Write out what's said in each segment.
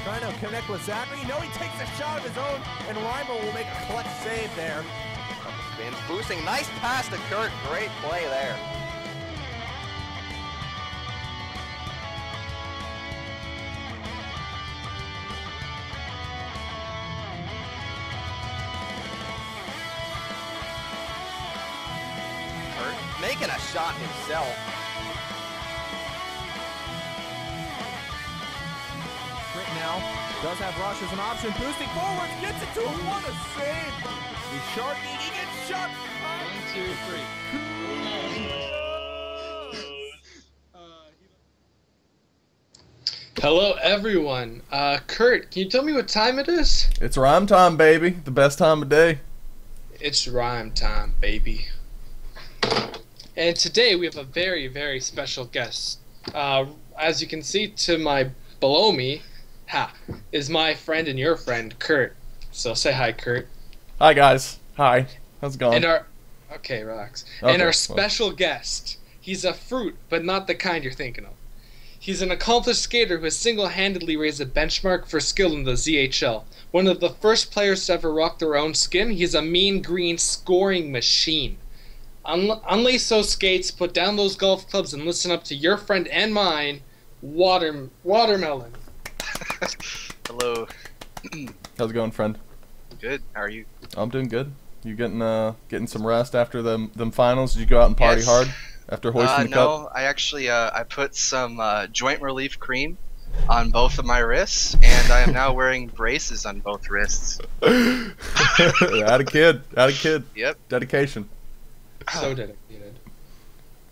Trying to connect with Zachary. No, he takes a shot of his own, and Reimer will make a clutch save there. Spins boosting. Nice pass to Kurt. Great play there. Kurt making a shot himself. Now does have Rush as an option, boosting forwards, gets it to him, what a save! He's sharking, he gets shot! 1, 2, 3. Hello everyone. Kurt, can you tell me what time it is? It's Reim time, baby. The best time of day. It's Reim time, baby. And today we have a very, very special guest. As you can see to my below me, is my friend and your friend, Kurt. So say hi, Kurt. Hi, guys. Hi. How's it going? Okay, relax. Okay, and our special guest, he's a fruit, but not the kind you're thinking of. He's an accomplished skater who has single-handedly raised a benchmark for skill in the ZHL. One of the first players to ever rock their own skin, he's a mean green scoring machine. Unlace those skates, put down those golf clubs, and listen up to your friend and mine, Watermelon. Hello. How's it going, friend? Good. How are you? I'm doing good. You getting some rest after them finals? Did you go out and party hard after hoisting the cup? No, I actually I put some joint relief cream on both of my wrists, and I am now wearing braces on both wrists. Had a kid. Yep. Dedication. So dedicated.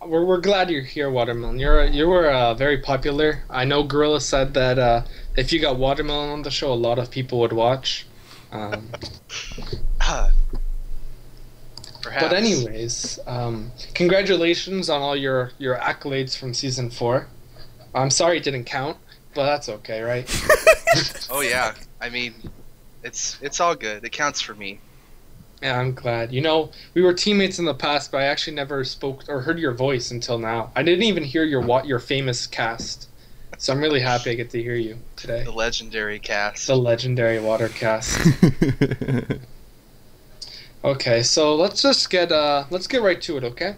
We're glad you're here, Watermelon. You were very popular. I know Gorilla said that if you got Watermelon on the show, a lot of people would watch. Perhaps. But anyways, congratulations on all your accolades from season 4. I'm sorry it didn't count, but that's okay, right? Oh yeah. I mean, it's all good. It counts for me. Yeah, I'm glad. You know, we were teammates in the past, but I actually never spoke or heard your voice until now. I didn't even hear your famous cast. So I'm really happy I get to hear you today. The legendary cast. The legendary water cast. Okay, so let's get right to it, okay?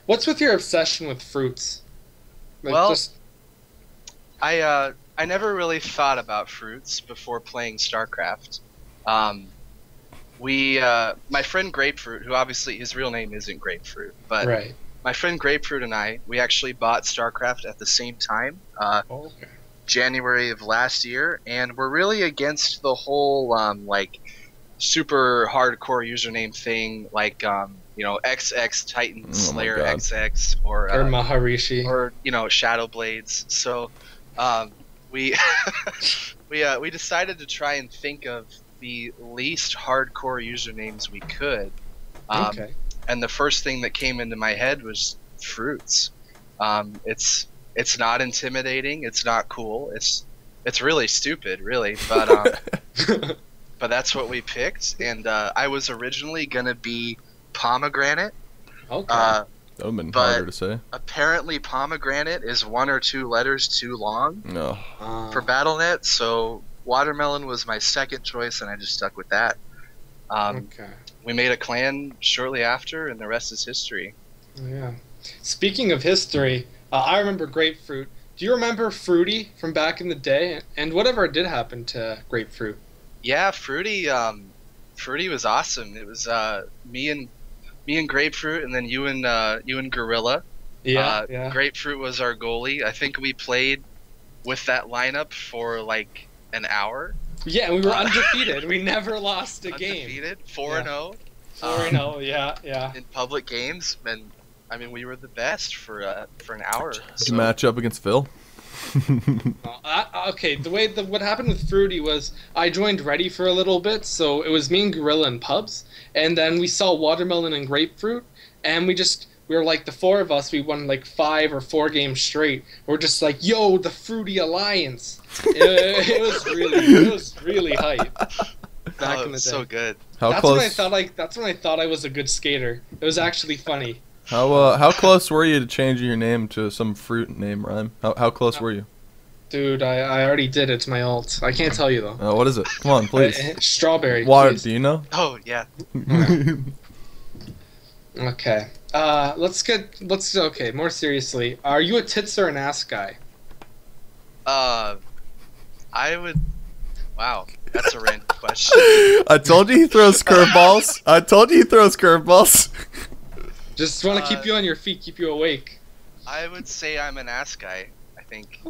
What's with your obsession with fruits? I never really thought about fruits before playing StarCraft. My friend Grapefruit, who obviously his real name isn't Grapefruit, but right. My friend Grapefruit and we actually bought StarCraft at the same time, Okay. January of last year, and we're really against the whole like super hardcore username thing, like XX Titan Slayer XX or Maharishi or Shadow Blades. So we we decided to try and think of the least hardcore usernames we could. Okay. And the first thing that came into my head was fruits. It's not intimidating. It's not cool. It's really stupid, really. But but that's what we picked. And I was originally gonna be pomegranate. Okay. That would have been harder to say. Apparently, pomegranate is 1 or 2 letters too long No. for BattleNet. So watermelon was my second choice, and I just stuck with that. Okay. We made a clan shortly after, and the rest is history. Yeah. Speaking of history, I remember Grapefruit. Do you remember Fruity from back in the day? And whatever did happen to Grapefruit? Yeah, Fruity. Fruity was awesome. It was me and Grapefruit, and then you and Gorilla. Yeah, yeah. Grapefruit was our goalie. I think we played with that lineup for like an hour. Yeah, we were undefeated. We never lost a game. Undefeated, 4-0. 4-0, yeah. In public games, and I mean we were the best for an hour. Did you match up against Phil? Okay, what happened with Fruity was I joined Ready for a little bit, so it was me and Gorilla in pubs, and then we saw Watermelon and Grapefruit, and we were like the 4 of us. We won like 5 or 4 games straight. We're just like, yo, the Fruity Alliance. It was really hype back in the day. So good. How close? That's when I thought I was a good skater. It was actually funny. How close were you to changing your name to some fruit name, Reim? How close were you? Dude, I already did. It's my ult. I can't tell you though. What is it? Come on, please. Strawberry. Water. Please. Do you know? Oh yeah. Okay. Okay. More seriously, are you a tits or an ass guy? I would. Wow, that's a random question. I told you he throws curveballs. Just want to keep you on your feet, keep you awake. I would say I'm an ass guy. I think.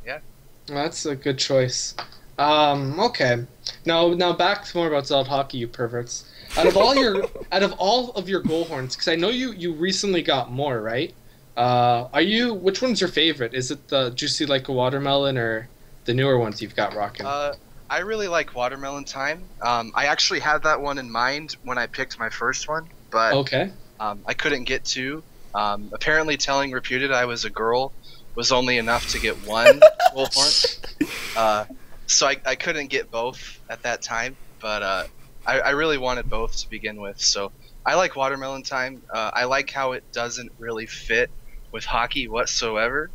Yeah. That's a good choice. Okay. Now back to more about Zealot hockey, you perverts. Out of all of your goal horns, because I know you recently got more, right? Which one's your favorite? Is it the juicy like a watermelon or the newer ones you've got rocking? I really like Watermelon Time. I actually had that one in mind when I picked my first one, but okay. I couldn't get two. Apparently, telling Reputed I was a girl was only enough to get one goal horn. So I couldn't get both at that time, but I really wanted both to begin with. So I like Watermelon Time. I like how it doesn't really fit with hockey whatsoever.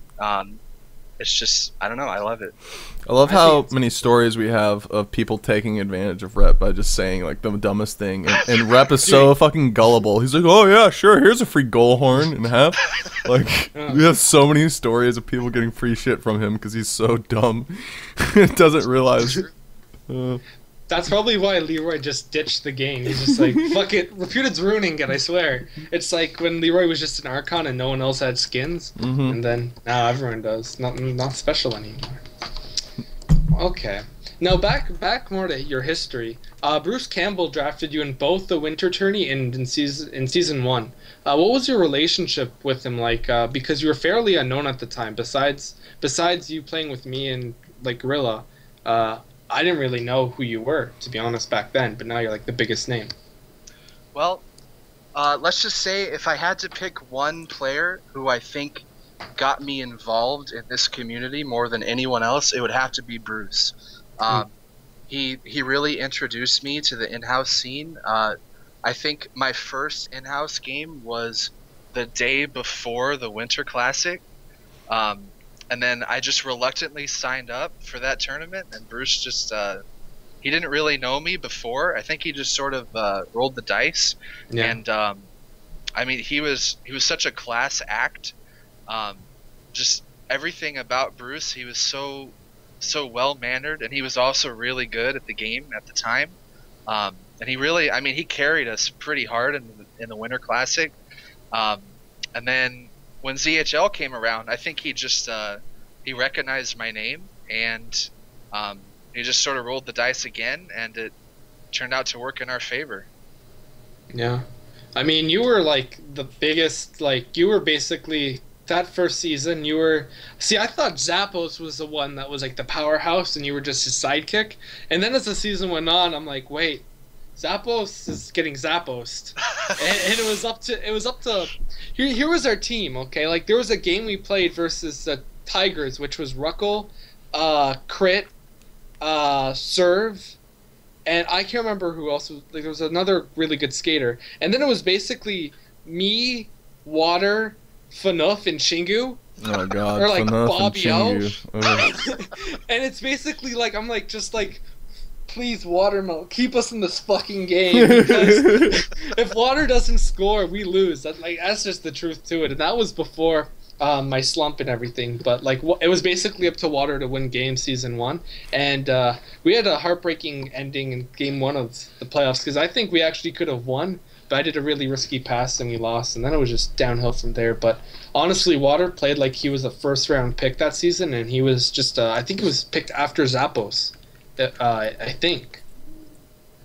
It's just, I don't know, I love it. I love how many stories we have of people taking advantage of Rep by just saying like the dumbest thing, and Rep is so fucking gullible. He's like, oh yeah, sure, here's a free goal horn and a half. Like, we have so many stories of people getting free shit from him because he's so dumb. Doesn't realize. That's probably why Leroy just ditched the game. He's just like, fuck it, Reputed's ruining it, I swear. It's like when Leroy was just an Archon and no one else had skins, and then now everyone does. Not special anymore. Okay. Now back more to your history. Bruce Campbell drafted you in both the Winter Tourney and in season 1. What was your relationship with him like? Because you were fairly unknown at the time. Besides you playing with me and like Gorilla, I didn't really know who you were, to be honest, back then, but now you're like the biggest name. Well, let's just say if I had to pick one player who I think got me involved in this community more than anyone else, it would have to be Bruce. He really introduced me to the in-house scene. I think my first in-house game was the day before the Winter Classic. And then I just reluctantly signed up for that tournament, and Bruce just, he didn't really know me before. I think he just sort of rolled the dice. Yeah. And, I mean, he was such a class act. Just everything about Bruce, he was so well-mannered, and he was also really good at the game at the time. And he really, I mean, he carried us pretty hard in the Winter Classic. And then when ZHL came around, I think he just he recognized my name, and he just sort of rolled the dice again, and it turned out to work in our favor. Yeah, I mean, you were like the biggest. Like, you were basically that first season. You were I thought Zappos was the one that was like the powerhouse, and you were just his sidekick. And then as the season went on, I'm like, wait, Zappos is getting Zapposed. and it was up to here was our team, okay? Like, there was a game we played versus the Tigers, which was Ruckle, Crit, Serve, and I can't remember who else was. Like, there was another really good skater. And then it was basically me, Water, Fanuff, and Shingu. Oh my god. Or like Fanuff Bobby O. and And it's basically like, I'm like, just like, please, Watermelon, keep us in this fucking game, because if Water doesn't score, we lose. That's just the truth to it. And that was before my slump and everything. But like, it was basically up to Water to win game season 1, and we had a heartbreaking ending in game 1 of the playoffs, because I think we actually could have won, but I did a really risky pass and we lost, and then it was just downhill from there. But honestly, Water played like he was a first-round pick that season, and he was just I think he was picked after Zappos. I think.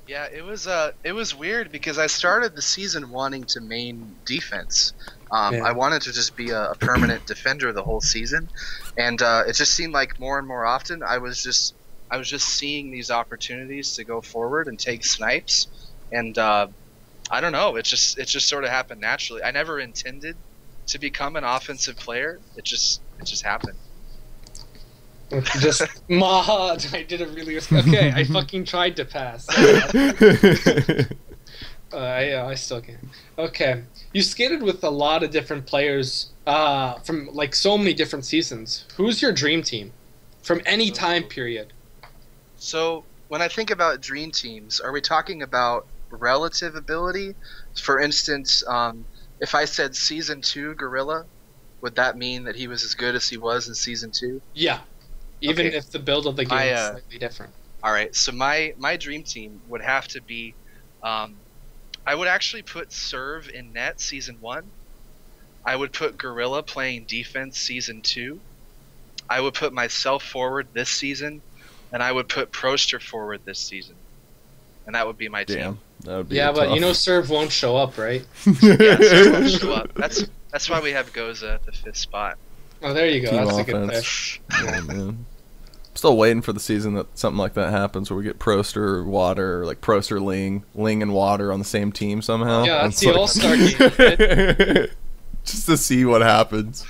Yeah, it was weird because I started the season wanting to main defense. I wanted to just be a permanent defender the whole season, and it just seemed like more and more often I was just seeing these opportunities to go forward and take snipes, and I don't know, it just sort of happened naturally. I never intended to become an offensive player. It just happened. Just I did a really okay. I fucking tried to pass. I still can't. Okay, you skated with a lot of different players from like so many different seasons. Who's your dream team? from any time period. So when I think about dream teams, are we talking about relative ability? For instance, if I said season 2 Gorilla, would that mean that he was as good as he was in season 2? Yeah, even Okay. if the build of the game is slightly different. All right, so my dream team would have to be, I would actually put Serve in net season 1. I would put Gorilla playing defense season 2. I would put myself forward this season, and I would put Proster forward this season, and that would be my team. Damn, that would be Yeah, but tough. you know, Serve won't show up, right? Yeah, Serve won't show up. That's why we have Goza at the 5th spot. Oh, there you go. Team That's a good offense. pick. Yeah, man. I'm still waiting for the season that something like that happens, where we get Proster or Water, or like Proster, Ling, and Water on the same team somehow. Yeah, that's It's the like- All-Star game, right? Just to see what happens.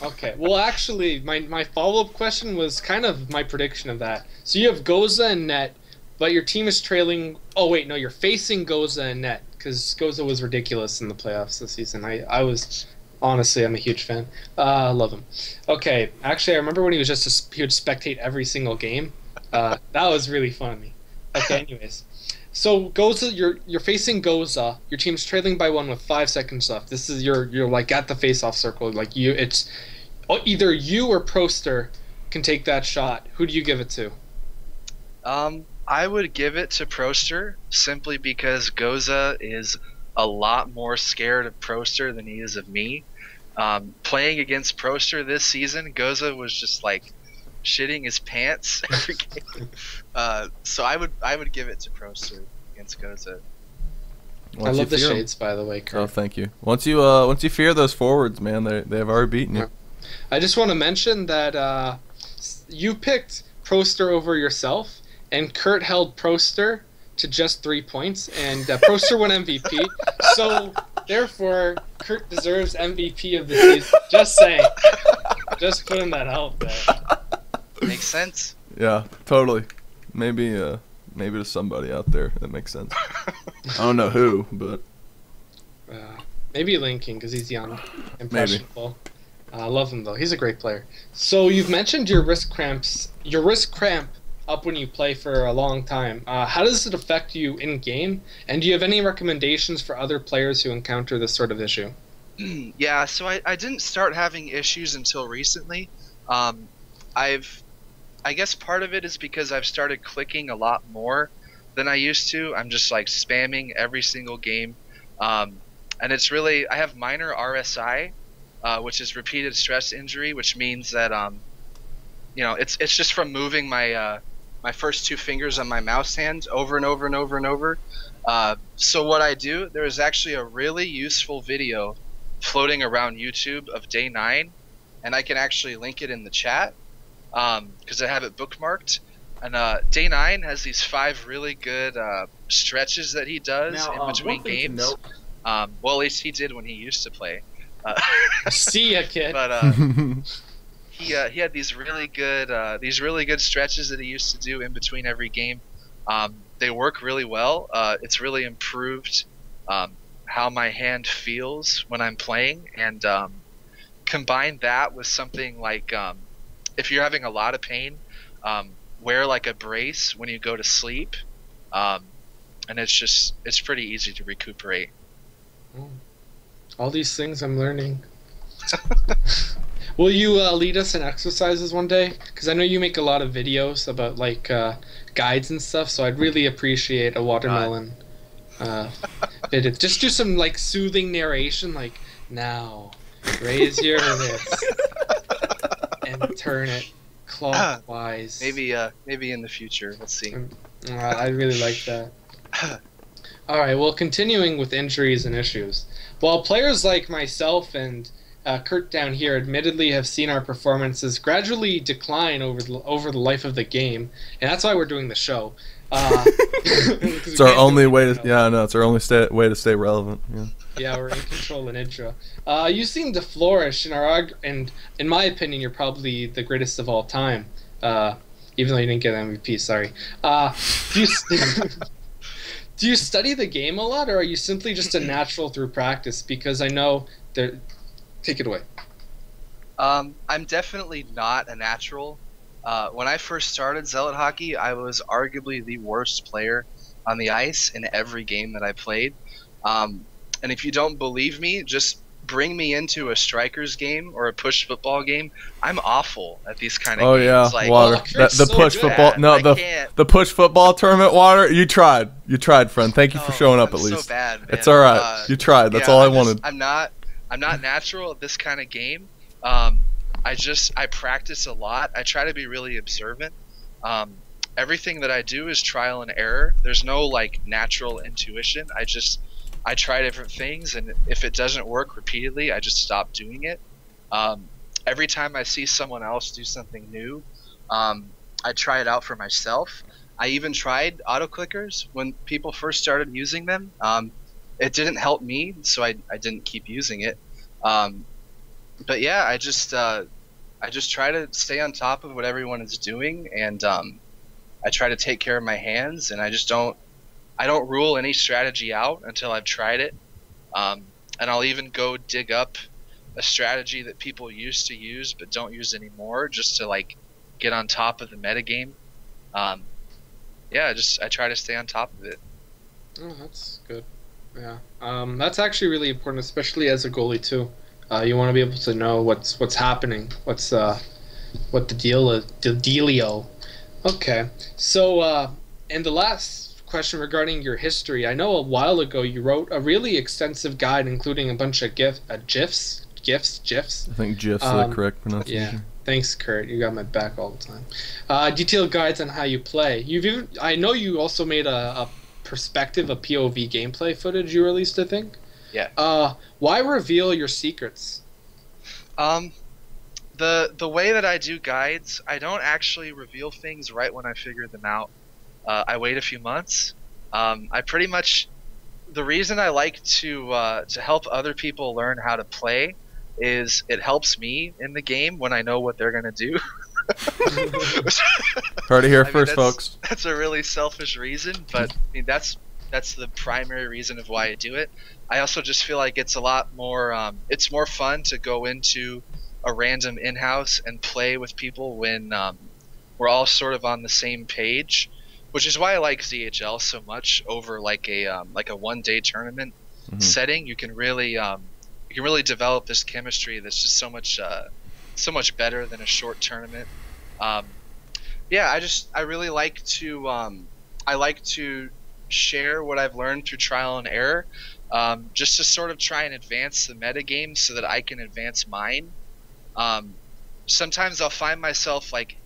Okay. Well, actually, my follow-up question was kind of my prediction of that. So you have Goza and net, but your team is trailing... Oh, wait, no, you're facing Goza and net, because Goza was ridiculous in the playoffs this season. I was... Honestly, I'm a huge fan. I love him. Okay, actually, I remember when he was he would spectate every single game. That was really funny. Okay, anyways. So Goza, you're facing Goza. Your team's trailing by 1 with 5 seconds left. This is you're like at the face-off circle. Like it's either you or Proster can take that shot. Who do you give it to? I would give it to Proster simply because Goza is a lot more scared of Proster than he is of me. Playing against Proster this season, Goza was just like shitting his pants every game. So I would give it to Proster against Goza. I love the shades, by the way, Kurt. Oh, thank you. Once you fear those forwards, man, they've already beaten you. I just want to mention that you picked Proster over yourself, and Kurt held Proster to just 3 points, and Proster won MVP. So, therefore, Kurt deserves MVP of the season. Just saying. Just putting that out there. Makes sense. Yeah, totally. Maybe to somebody out there that makes sense. I don't know who, but Maybe Lincoln, because he's young, impressionable. I love him though. He's a great player. So you've mentioned your wrist cramp up when you play for a long time. How does it affect you in game? And do you have any recommendations for other players who encounter this sort of issue? Yeah, so I didn't start having issues until recently. I guess part of it is because I've started clicking a lot more than I used to. I'm just like spamming every single game. And it's really, I have minor RSI, which is repeated stress injury, which means that, it's just from moving my first 2 fingers on my mouse hand over and over and over and over. So what I do, there is actually a really useful video floating around YouTube of day 9, and I can actually link it in the chat because I have it bookmarked. And day 9 has these 5 really good stretches that he does in between games. Well, at least he did when he used to play. See ya, kid. But he had these really good stretches that he used to do in between every game. They work really well. It's really improved how my hand feels when I'm playing, and combine that with something like if you're having a lot of pain, wear like a brace when you go to sleep, and it's pretty easy to recuperate. All these things I'm learning. Will you lead us in exercises one day? Because I know you make a lot of videos about like guides and stuff, so I'd really appreciate a watermelon video. Just do some like soothing narration, like now raise your wrist and turn it clockwise. Maybe in the future. Let's see. I really like that. Alright, well, continuing with injuries and issues. While players like myself and Kurt down here admittedly have seen our performances gradually decline over the life of the game, and that's why we're doing the show. It's our only way to it's our only way to stay relevant. Yeah, we're in control in intro. You seem to flourish in and in my opinion, you're probably the greatest of all time. Even though you didn't get MVP, sorry. Do you study the game a lot, or are you simply just a natural through practice? Because I know there. Take it away. I'm definitely not a natural. When I first started Zealot hockey, I was arguably the worst player on the ice in every game that I played. And if you don't believe me, just bring me into a strikers game or a push football game. I'm awful at these kind of Oh games. yeah, Like, Water. Oh, Kurt's The so push good. football. No, I can't. the push football tournament, Water. You tried, friend. Thank you for Oh, showing up I'm at least. So bad, man. It's all right. You tried. That's yeah, all I wanted. I'm not natural at this kind of game. I practice a lot. I try to be really observant. Everything that I do is trial and error. There's no like natural intuition. I try different things, and if it doesn't work repeatedly, I just stop doing it. Every time I see someone else do something new, I try it out for myself. I even tried auto clickers when people first started using them. It didn't help me, so I didn't keep using it. But yeah, I just try to stay on top of what everyone is doing, and I try to take care of my hands, and I don't rule any strategy out until I've tried it. And I'll even go dig up a strategy that people used to use but don't use anymore, just to like get on top of the metagame. Yeah, I try to stay on top of it. Oh, that's good. Yeah, that's actually really important, especially as a goalie too. You want to be able to know what's happening, what the dealio. Okay, so and the last question regarding your history. I know a while ago you wrote a really extensive guide, including a bunch of GIFs. I think GIFs are the correct pronunciation. Yeah. Thanks, Kurt. You got my back all the time. Detailed guides on how you play. I know you also made a perspective, a POV gameplay footage you released, I think. Yeah. Why reveal your secrets? The way that I do guides, I don't actually reveal things right when I figure them out. I wait a few months. I pretty much, the reason I like to help other people learn how to play is it helps me in the game when I know what they're gonna do. Heard it here first, folks. That's a really selfish reason, but I mean that's the primary reason of why I do it. I also just feel like it's a lot more. It's more fun to go into a random in-house and play with people when we're all sort of on the same page, which is why I like ZHL so much over like a one-day tournament setting. You can really develop this chemistry that's just so much better than a short tournament. Yeah, I really like to share what I've learned through trial and error, just to sort of try and advance the metagame so that I can advance mine. Sometimes I'll find myself like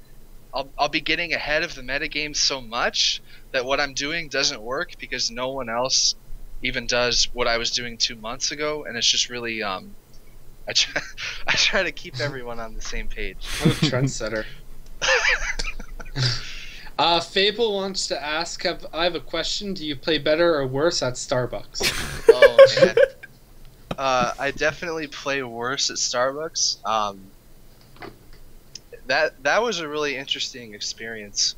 I'll be getting ahead of the metagame so much that what I'm doing doesn't work because no one else even does what I was doing 2 months ago, and it's just really I try to keep everyone on the same page. I'm a trendsetter. Fable wants to ask, I have a question. Do you play better or worse at Starbucks? Oh man, I definitely play worse at Starbucks. That was a really interesting experience.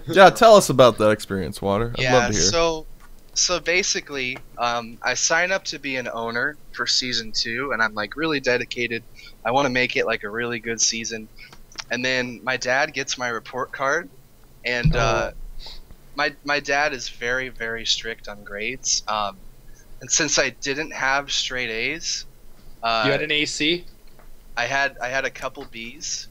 Yeah, tell us about that experience, Water. I'd love to hear. So basically, I sign up to be an owner for season 2, and I'm like really dedicated. I want to make it like a really good season. And then my dad gets my report card, and my dad is very, very strict on grades. And since I didn't have straight A's, you had an AC? I had a couple B's.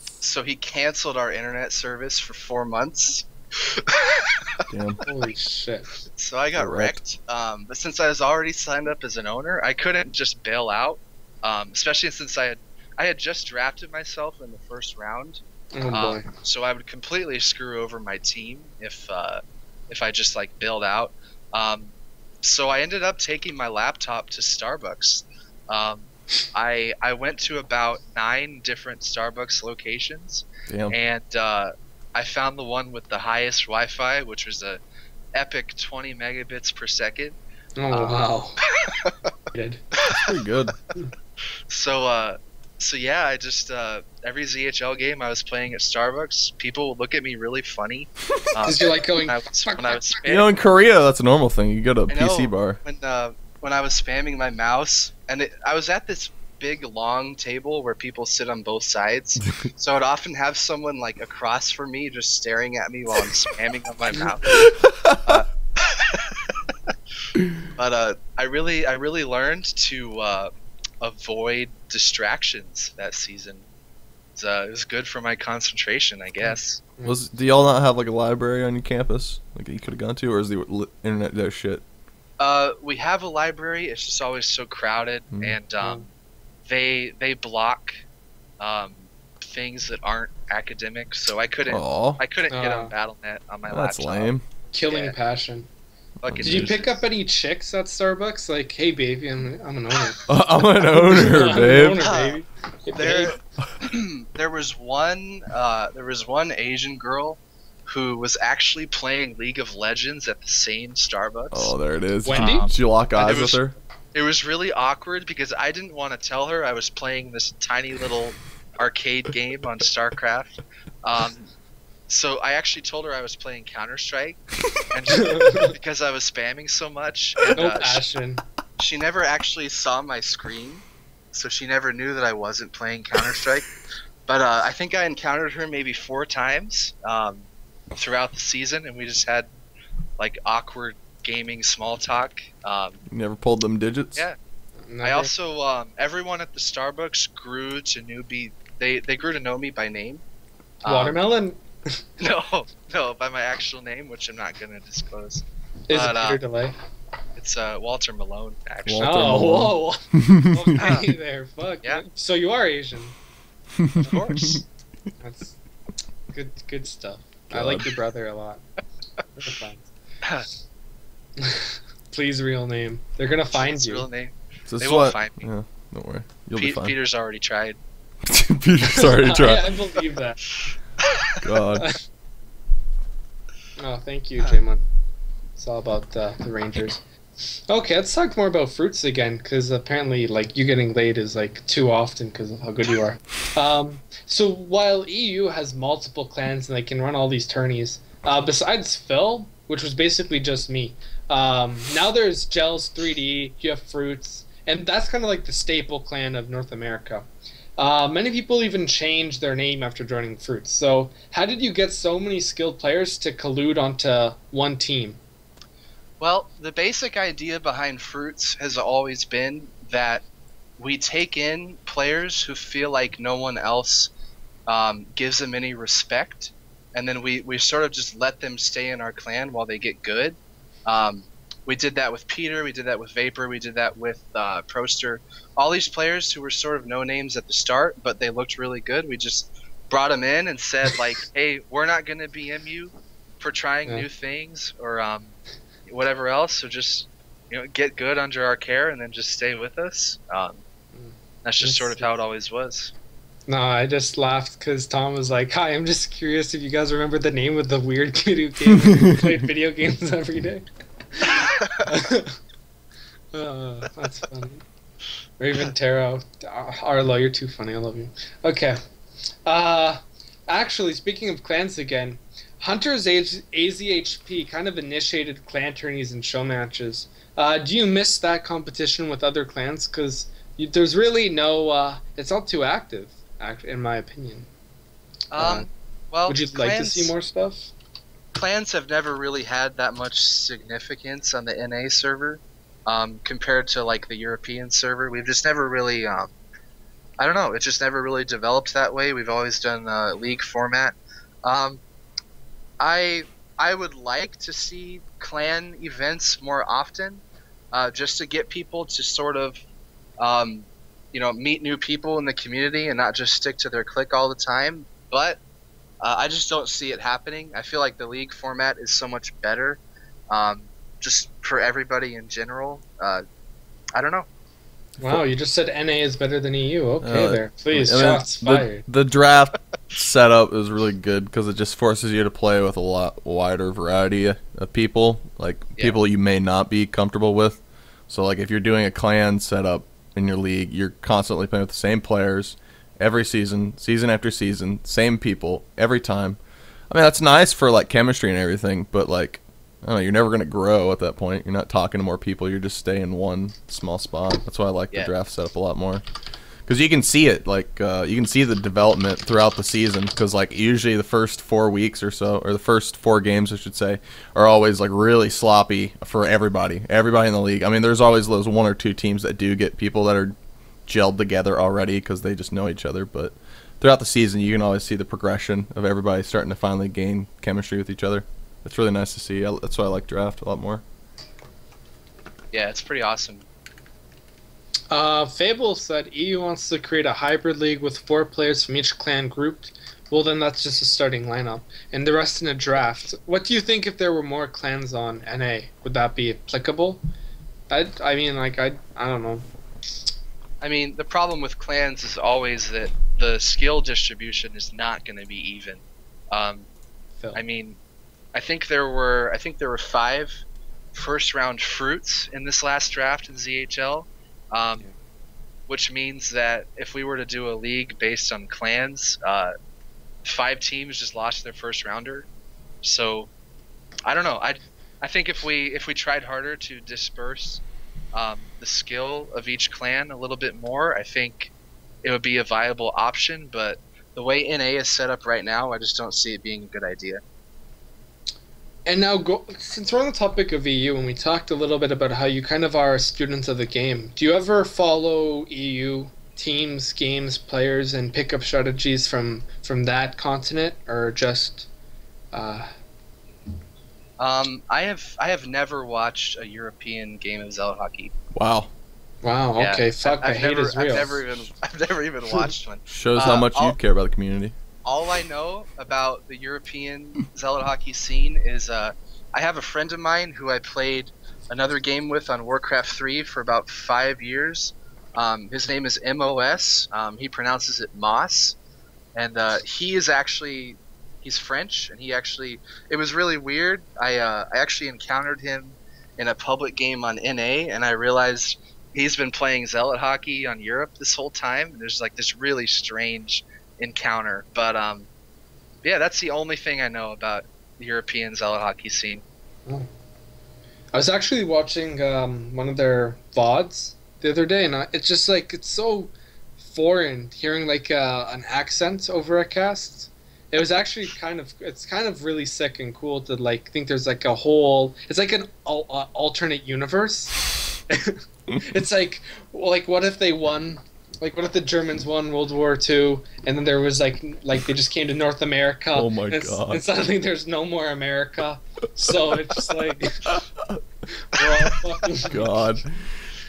So he canceled our internet service for 4 months. Damn. Holy shit. So I got wrecked. But since I was already signed up as an owner, I couldn't just bail out. Especially since I had just drafted myself in the first round. Oh boy. So I would completely screw over my team if I just like bailed out. So I ended up taking my laptop to Starbucks. I went to about 9 different Starbucks locations. Damn. And I found the one with the highest Wi-Fi, which was a epic 20 megabits per second. Oh wow. That's pretty good. So yeah, I just every ZHL game I was playing at Starbucks, people would look at me really funny. Because you're like going. when I was You know, in Korea, that's a normal thing. You go to a PC bar. When I was spamming my mouse, and I was at this big long table where people sit on both sides. So I'd often have someone like across from me just staring at me while I'm spamming on my mouse. But I really learned to avoid distractions that season. It was good for my concentration, I guess. Do y'all not have like a library on your campus like you could have gone to, or is the internet there shit? We have a library. It's just always so crowded, and they block things that aren't academic. So I couldn't get on BattleNet on my laptop. That's lame. Killing passion. Fucking Did you pick up any chicks at Starbucks? Like, hey, baby, I'm an owner. I'm an owner, babe. I'm an owner, baby. Hey, there was one Asian girl who was actually playing League of Legends at the same Starbucks. Oh, there it is. Wendy? Did you lock eyes with her? It was really awkward because I didn't want to tell her I was playing this tiny little arcade game on StarCraft. So I actually told her I was playing Counter-Strike, and because I was spamming so much. And, no passion. She never actually saw my screen, so she never knew that I wasn't playing Counter-Strike. But I think I encountered her maybe 4 times throughout the season, and we just had like awkward gaming small talk. You never pulled them digits? Yeah. Never. I also everyone at the Starbucks grew to they grew to know me by name. Watermelon. No, by my actual name, which I'm not gonna disclose. Is it Peter DeLay? It's Walter Malone, actually. Whoa. Okay, there. Fuck. Yeah. So you are Asian. Of course. That's good stuff. God. I like your brother a lot. Please, real name. They're gonna find His you. real name. So They won't find me. Yeah, don't worry. You'll be fine. Peter's already tried. Peter's already tried. I believe that. God. Oh, thank you, Jaymon. It's all about the Rangers. Okay, let's talk more about fruits again, because apparently, like, you getting laid is like too often because of how good you are. So while EU has multiple clans and they can run all these tourneys, besides Phil, which was basically just me, now there's Gels 3D, you have fruits, and that's kind of like the staple clan of North America. Many people even change their name after joining Fruits. So how did you get so many skilled players to collude onto one team? Well, the basic idea behind Fruits has always been that we take in players who feel like no one else gives them any respect, and then we sort of just let them stay in our clan while they get good. We did that with Peter, we did that with Vapor, we did that with Proster. All these players who were sort of no names at the start, but they looked really good, we just brought them in and said, like, hey, we're not going to BM you for trying new things or whatever else, so just get good under our care and then just stay with us. That's just sort of how it always was. No, I just laughed because Tom was like, hi, I'm just curious if you guys remember the name of the weird kid who came and played video games every day. That's funny. Raven Taro, Arlo, you're too funny. I love you. Okay. Actually, speaking of clans again, Hunter's AZHP kind of initiated clan tourneys and show matches. Do you miss that competition with other clans? Because there's really no. It's not too active, in my opinion. Well, would you like to see more stuff? Clans have never really had that much significance on the NA server compared to like the European server. We've just never really I don't know, it just never really developed that way. We've always done league format. I would like to see clan events more often, just to get people to sort of meet new people in the community and not just stick to their clique all the time. But I just don't see it happening. I feel like the league format is so much better, just for everybody in general. I don't know. Wow, you just said NA is better than EU. Okay, there. Please, shots fired. The draft setup is really good because it just forces you to play with a lot wider variety of people, like people you may not be comfortable with. So, like, if you're doing a clan setup in your league, you're constantly playing with the same players every season, season after season, same people every time. I mean, that's nice for like chemistry and everything, but like, I don't know, you're never going to grow at that point. You're not talking to more people. You're just staying in one small spot. That's why I like the draft setup a lot more. Because you can see it, like, you can see the development throughout the season. Because, like, usually the first 4 weeks or so, or the first 4 games, I should say, are always, like, really sloppy for everybody. Everybody in the league. I mean, there's always those 1 or 2 teams that do get people that are gelled together already because they just know each other. But throughout the season, you can always see the progression of everybody starting to finally gain chemistry with each other. It's really nice to see. That's why I like draft a lot more. Yeah, it's pretty awesome. Fable said EU wants to create a hybrid league with 4 players from each clan grouped. Well, then that's just a starting lineup, and the rest in a draft. What do you think if there were more clans on NA? Would that be applicable? I don't know. I mean, the problem with clans is always that the skill distribution is not going to be even. I mean, I think there were 5 first-round fruits in this last draft in ZHL. Which means that if we were to do a league based on clans, 5 teams just lost their first rounder. So I don't know. I think if we tried harder to disperse the skill of each clan a little bit more, I think it would be a viable option. But the way NA is set up right now, I just don't see it being a good idea. And now, since we're on the topic of EU, and we talked a little bit about how you kind of are a student of the game, do you ever follow EU teams, games, players, and pick up strategies from that continent, or just? I have never watched a European game of Zealot hockey. Wow. Wow. Yeah, Okay. Fuck. The hate is real. I've never even watched one. Shows how much you care about the community. All I know about the European Zealot hockey scene is I have a friend of mine who I played another game with on Warcraft 3 for about 5 years. His name is MOS. He pronounces it Moss. And he's French, and it was really weird. I actually encountered him in a public game on NA, and I realized he's been playing Zealot hockey on Europe this whole time. And there's like this really strange encounter, but yeah, that's the only thing I know about the European Zealot hockey scene. I was actually watching one of their VODs the other day, and it's just like, it's so foreign hearing like an accent over a cast. It was actually kind of really sick and cool to like think there's like a whole, it's like an alternate universe. It's like what if they won? Like, what if the Germans won World War II, and then there was, like they just came to North America. Oh, my God. And suddenly there's no more America. So it's just like, we're all fucking... God.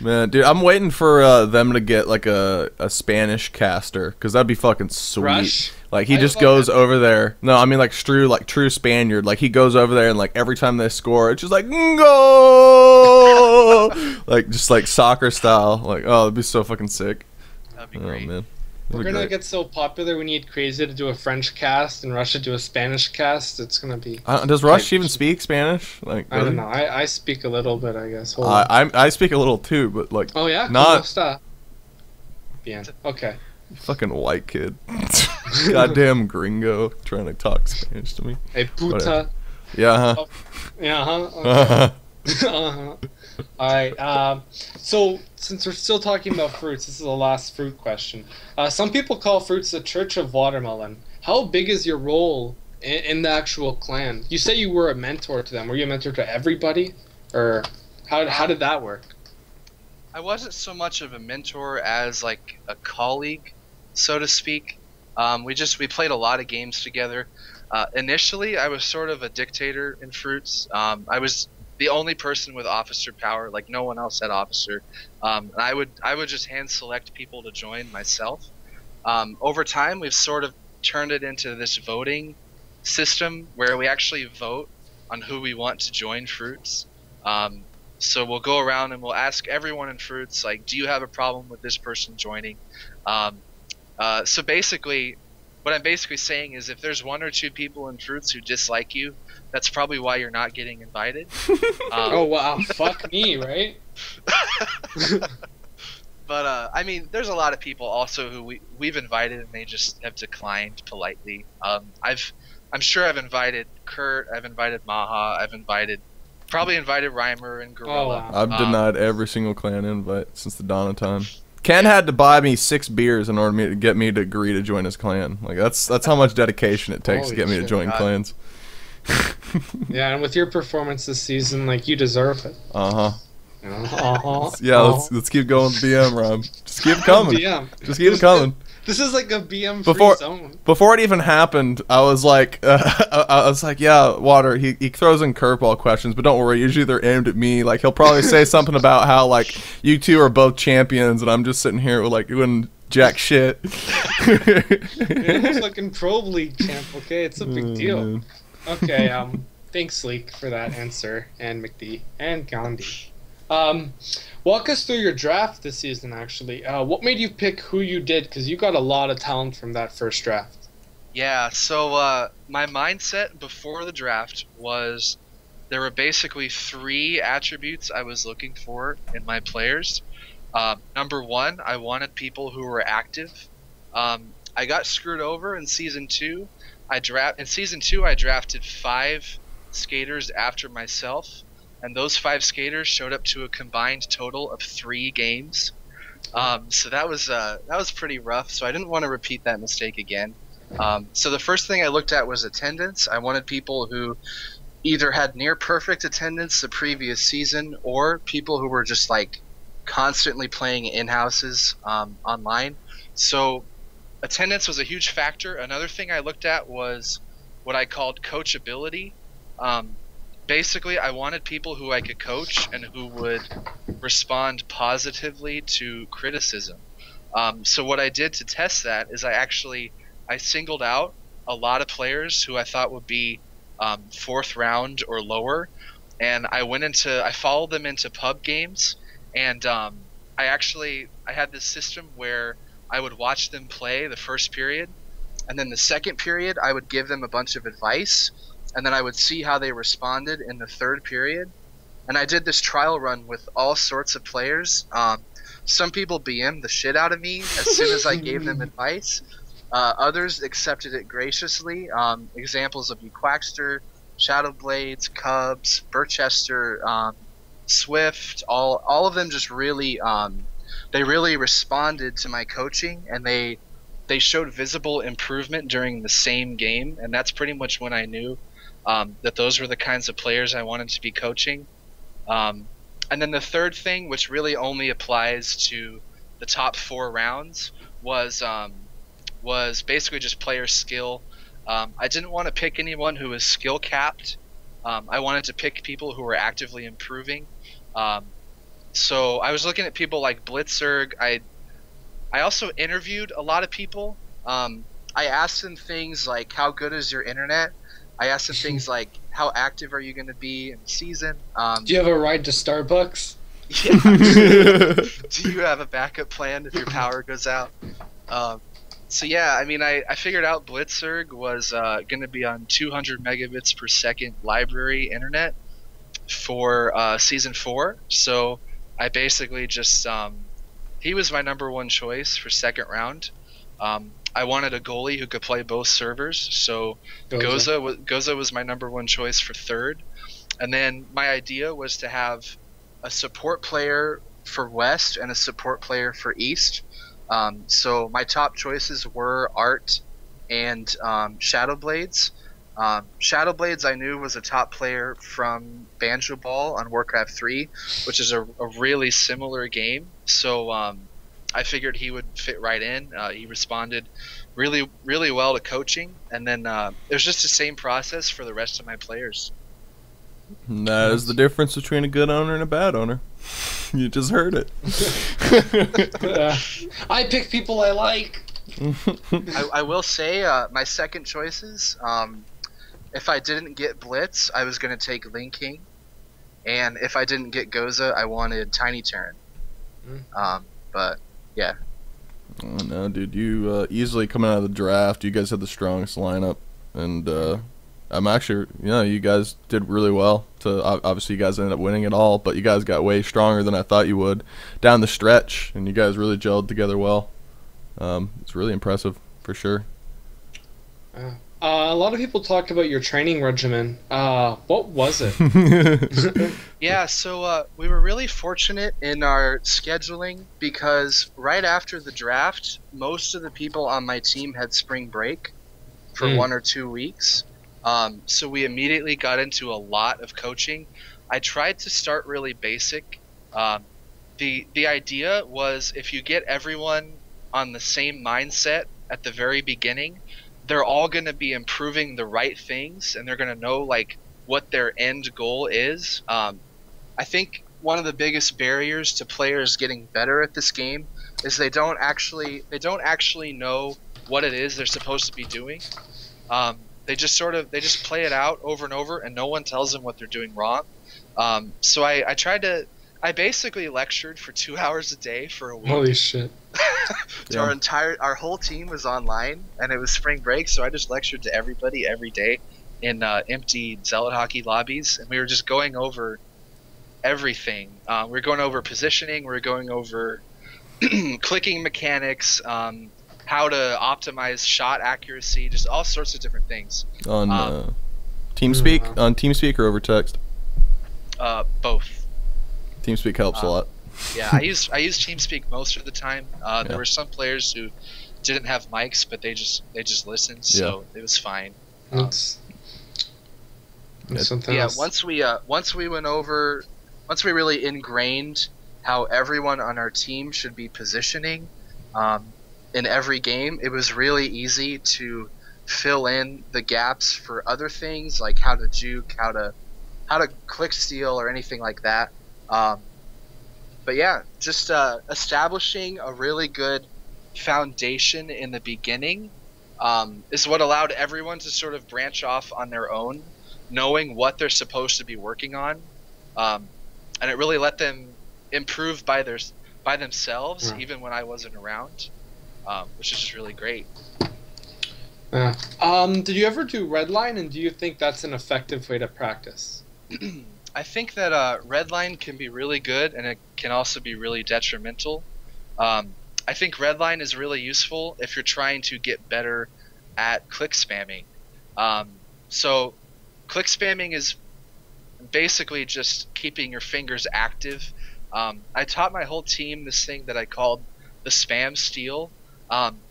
Man, dude, I'm waiting for them to get, like, a Spanish caster, because that'd be fucking sweet. Rush? Like, he just goes over there. No, I mean, like, true Spaniard. Like, he goes over there, and, like, every time they score, it's just like, go! Like, just, like, soccer style. Like, oh, it'd be so fucking sick. That'd be great. Man. We're gonna get so popular we need Crazy to do a French cast and Russia do a Spanish cast. It's gonna be... does Rush even speak Spanish? Like, I don't know. I speak a little bit, I guess. Hold on. I speak a little too, but like... Oh yeah? Not... Bien. Okay. Fucking white kid. Goddamn gringo trying to talk Spanish to me. Hey, puta. Whatever. Yeah, huh? Oh, yeah, huh? Okay. Alright, so since we're still talking about fruits, this is the last fruit question. Some people call fruits the Church of Watermelon. How big is your role in the actual clan? You say you were a mentor to them. Were you a mentor to everybody? Or how did that work? I wasn't so much of a mentor as like a colleague, so to speak. We played a lot of games together. Initially, I was sort of a dictator in fruits. I was the only person with officer power, like no one else had officer. I would just hand select people to join myself. Over time, we've sort of turned it into this voting system where we actually vote on who we want to join fruits. So we'll go around and we'll ask everyone in fruits, like, do you have a problem with this person joining? So basically, what I'm basically saying is if there's 1 or 2 people in fruits who dislike you, that's probably why you're not getting invited. Oh wow, fuck me, right? But I mean, there's a lot of people also who we've invited and they just have declined politely. I'm sure I've invited Kurt, I've invited Maha, I've probably invited Reimer and Gorilla. Oh, wow. I've denied every single clan invite since the dawn of time. Ken had to buy me 6 beers in order to get me to agree to join his clan. Like that's how much dedication it takes to get me to join clans. Yeah, and with your performance this season, like, you deserve it. Yeah, let's keep going with BM, Reim. Just keep it coming. Just keep it coming. This is like a BM free zone. Before it even happened, I was like, yeah, Water. He throws in curveball questions, but don't worry. Usually they're aimed at me. Like he'll probably say something about how like you two are both champions, and I'm just sitting here with like doing jack shit. You're almost like in Pro League champ. Okay, it's a big deal. Man. Okay, thanks, Leek, for that answer, and McD and Gandhi. Walk us through your draft this season, actually. What made you pick who you did? Because you got a lot of talent from that first draft. Yeah, so my mindset before the draft was there were basically 3 attributes I was looking for in my players. Number 1, I wanted people who were active. I got screwed over in Season 2. In Season 2, I drafted 5 skaters after myself. And those 5 skaters showed up to a combined total of 3 games. So that was pretty rough. So I didn't want to repeat that mistake again. So the first thing I looked at was attendance. I wanted people who either had near perfect attendance the previous season, or people who were just like constantly playing in-houses online. So attendance was a huge factor. Another thing I looked at was what I called coachability. Basically, I wanted people who I could coach and who would respond positively to criticism. So what I did to test that is I singled out a lot of players who I thought would be 4th round or lower, and I followed them into pub games, and I had this system where I would watch them play the first period, and then the second period I would give them a bunch of advice, and then I would see how they responded in the third period. And I did this trial run with all sorts of players. Some people BM'd the shit out of me as soon as I gave them advice. Others accepted it graciously. Examples of Quackster, Shadowblades, Cubs, Birchester, Swift, all of them just really they really responded to my coaching, and they showed visible improvement during the same game, and that's pretty much when I knew that those were the kinds of players I wanted to be coaching. And then the third thing, which really only applies to the top 4 rounds, was basically just player skill. I didn't want to pick anyone who was skill capped. I wanted to pick people who were actively improving. So I was looking at people like Blitzerg. I also interviewed a lot of people. I asked them things like, how good is your internet? I asked them things like, how active are you going to be in the season? Do you have a ride to Starbucks? Yeah. Do you have a backup plan if your power goes out? So yeah, I mean, I figured out Blitzerg was going to be on 200 megabits per second library internet for Season 4. So I basically just he was my number 1 choice for second round. I wanted a goalie who could play both servers, so Goza was my number 1 choice for third. And then my idea was to have a support player for West and a support player for East. So my top choices were Art and Shadowblades. Shadowblades I knew was a top player from Banjo Ball on Warcraft 3, which is a really similar game. So I figured he would fit right in. He responded really, really well to coaching, and then it was just the same process for the rest of my players. And that is the difference between a good owner and a bad owner. You just heard it. I pick people I like. I will say my second choices, if I didn't get Blitz, I was going to take Link King, and if I didn't get Goza, I wanted Tiny Terran. But yeah. Oh no, dude! You easily coming out of the draft. You guys had the strongest lineup, and I'm actually, you guys did really well. Obviously, you guys ended up winning it all, but you guys got way stronger than I thought you would down the stretch, and you guys really gelled together well. It's really impressive for sure. A lot of people talk about your training regimen. What was it? Yeah, so we were really fortunate in our scheduling because right after the draft, most of the people on my team had spring break for Mm. 1 or 2 weeks. So we immediately got into a lot of coaching. I tried to start really basic. Um, the idea was if you get everyone on the same mindset at the very beginning, they're all going to be improving the right things and they're going to know like what their end goal is. I think one of the biggest barriers to players getting better at this game is they don't actually know what it is they're supposed to be doing. They just play it out over and over, and no one tells them what they're doing wrong. So I basically lectured for 2 hours a day for a week. Holy shit. So Yeah. our whole team was online, and it was spring break, so I just lectured to everybody every day in empty Zealot hockey lobbies, and we were just going over everything. We were going over positioning, we were going over clicking mechanics, how to optimize shot accuracy, just all sorts of different things. On Um, TeamSpeak? On TeamSpeak or over text? Both. TeamSpeak helps a lot. Yeah, I use TeamSpeak most of the time. Yeah. There were some players who didn't have mics, but they just listened, so it was fine. That's something Yeah, else. once we really ingrained how everyone on our team should be positioning in every game, it was really easy to fill in the gaps for other things like how to juke, how to click steal or anything like that. But yeah, just establishing a really good foundation in the beginning is what allowed everyone to sort of branch off on their own, knowing what they're supposed to be working on, and it really let them improve by themselves, even when I wasn't around, which is just really great. Yeah. Did you ever do Redline, and do you think that's an effective way to practice? I think that Redline can be really good, and it can also be really detrimental. I think Redline is really useful if you're trying to get better at click spamming. So click spamming is basically just keeping your fingers active. I taught my whole team this thing that I called the spam steal.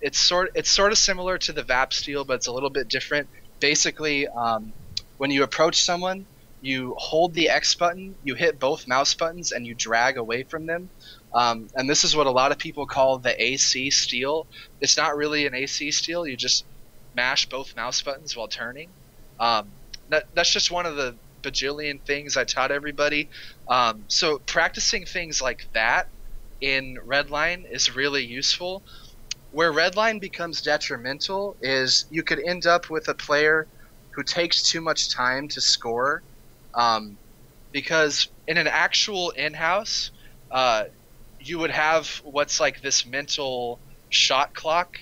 It's sort of similar to the VAP steal, but it's a little bit different. Basically, when you approach someone, you hold the X button, you hit both mouse buttons, and you drag away from them. And this is what a lot of people call the AC steal. It's not really an AC steal. You just mash both mouse buttons while turning. That's just one of the bajillion things I taught everybody. So practicing things like that in Redline is really useful. Where Redline becomes detrimental is you could end up with a player who takes too much time to score. Because in an actual in-house, you would have what's like this mental shot clock,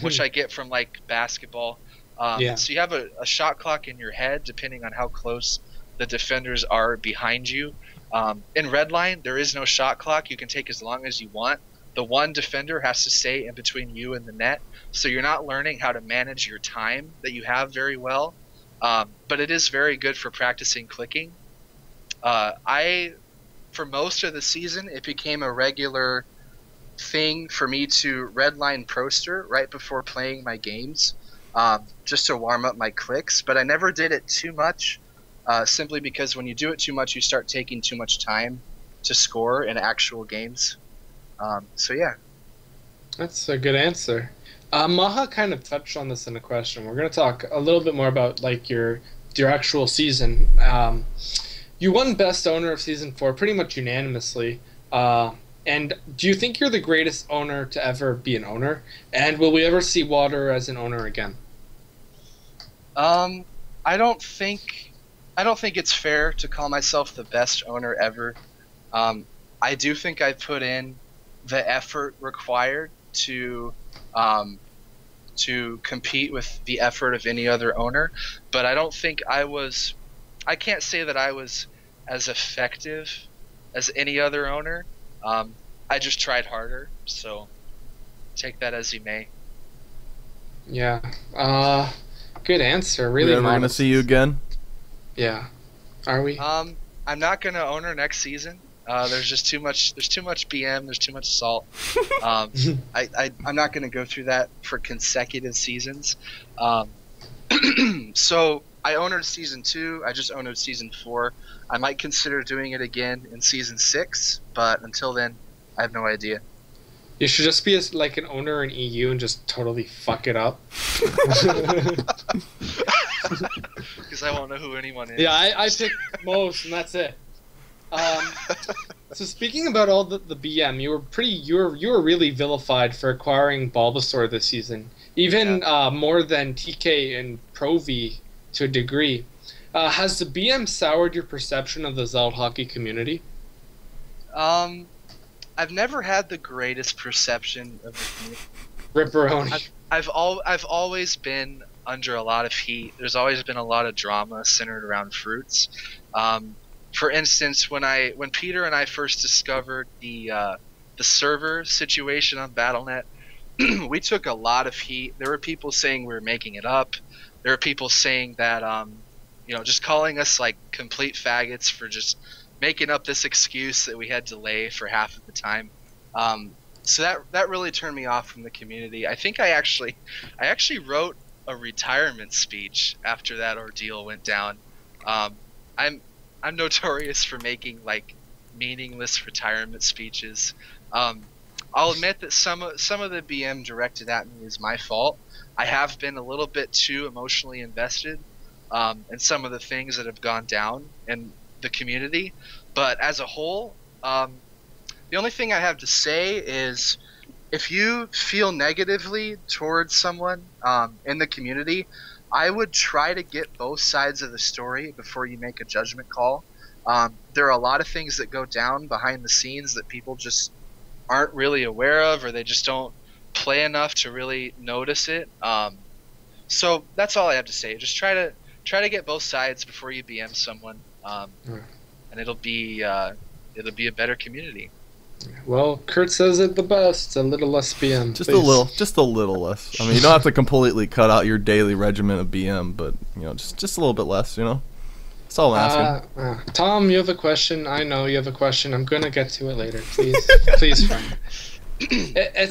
which I get from like basketball. So you have a shot clock in your head depending on how close the defenders are behind you. In Redline, there is no shot clock. You can take as long as you want. The one defender has to stay in between you and the net, so you're not learning how to manage your time that you have very well. But it is very good for practicing clicking. For most of the season, it became a regular thing for me to Redline Proster right before playing my games, just to warm up my clicks. But I never did it too much, simply because when you do it too much, you start taking too much time to score in actual games. So yeah. That's a good answer. Maha kind of touched on this in a question. We're going to talk a little bit more about like your actual season. You won Best Owner of Season 4 pretty much unanimously. And do you think you're the greatest owner to ever be an owner? And will we ever see Water as an owner again? I don't think it's fair to call myself the best owner ever. I do think I put in the effort required to compete with the effort of any other owner, but I don't think I can't say that I was as effective as any other owner. I just tried harder, so take that as you may. Yeah. Good Good answer. Really. We ever gonna modest. see you again? Yeah. Are we? I'm not gonna own her next season. There's just too much. There's too much BM. There's too much assault. I'm not gonna go through that for consecutive seasons. So I own her season 2. I just own her season 4. I might consider doing it again in season 6, but until then, I have no idea. You should just be like an owner in EU and just totally fuck it up. Because I won't know who anyone is. Yeah, I pick most, and that's it. So speaking about all the BM, you were really vilified for acquiring Bulbasaur this season, even more than TK and Pro V to a degree. Has the BM soured your perception of the Zealot hockey community? I've never had the greatest perception of the community. Ripperoni. I've always been under a lot of heat. There's always been a lot of drama centered around fruits. For instance, when Peter and I first discovered the server situation on BattleNet, we took a lot of heat. There were people saying we were making it up. There were people saying that just calling us like complete faggots for just making up this excuse that we had delay for half of the time. So that really turned me off from the community. I think I actually wrote a retirement speech after that ordeal went down. I'm notorious for making like meaningless retirement speeches. I'll admit that some of the BM directed at me is my fault. I have been a little bit too emotionally invested in some of the things that have gone down in the community. But as a whole, the only thing I have to say is if you feel negatively towards someone in the community, I would try to get both sides of the story before you make a judgment call. There are a lot of things that go down behind the scenes that people just aren't really aware of, or they just don't play enough to really notice it. So that's all I have to say. Just try to get both sides before you BM someone, and it'll be a better community. Well, Kurt says it the best. A little less BM. Just a little less. I mean, you don't have to completely cut out your daily regimen of BM, but just a little bit less. That's all I'm asking. Tom, you have a question. I know you have a question. I'm gonna get to it later. Please, please, friend.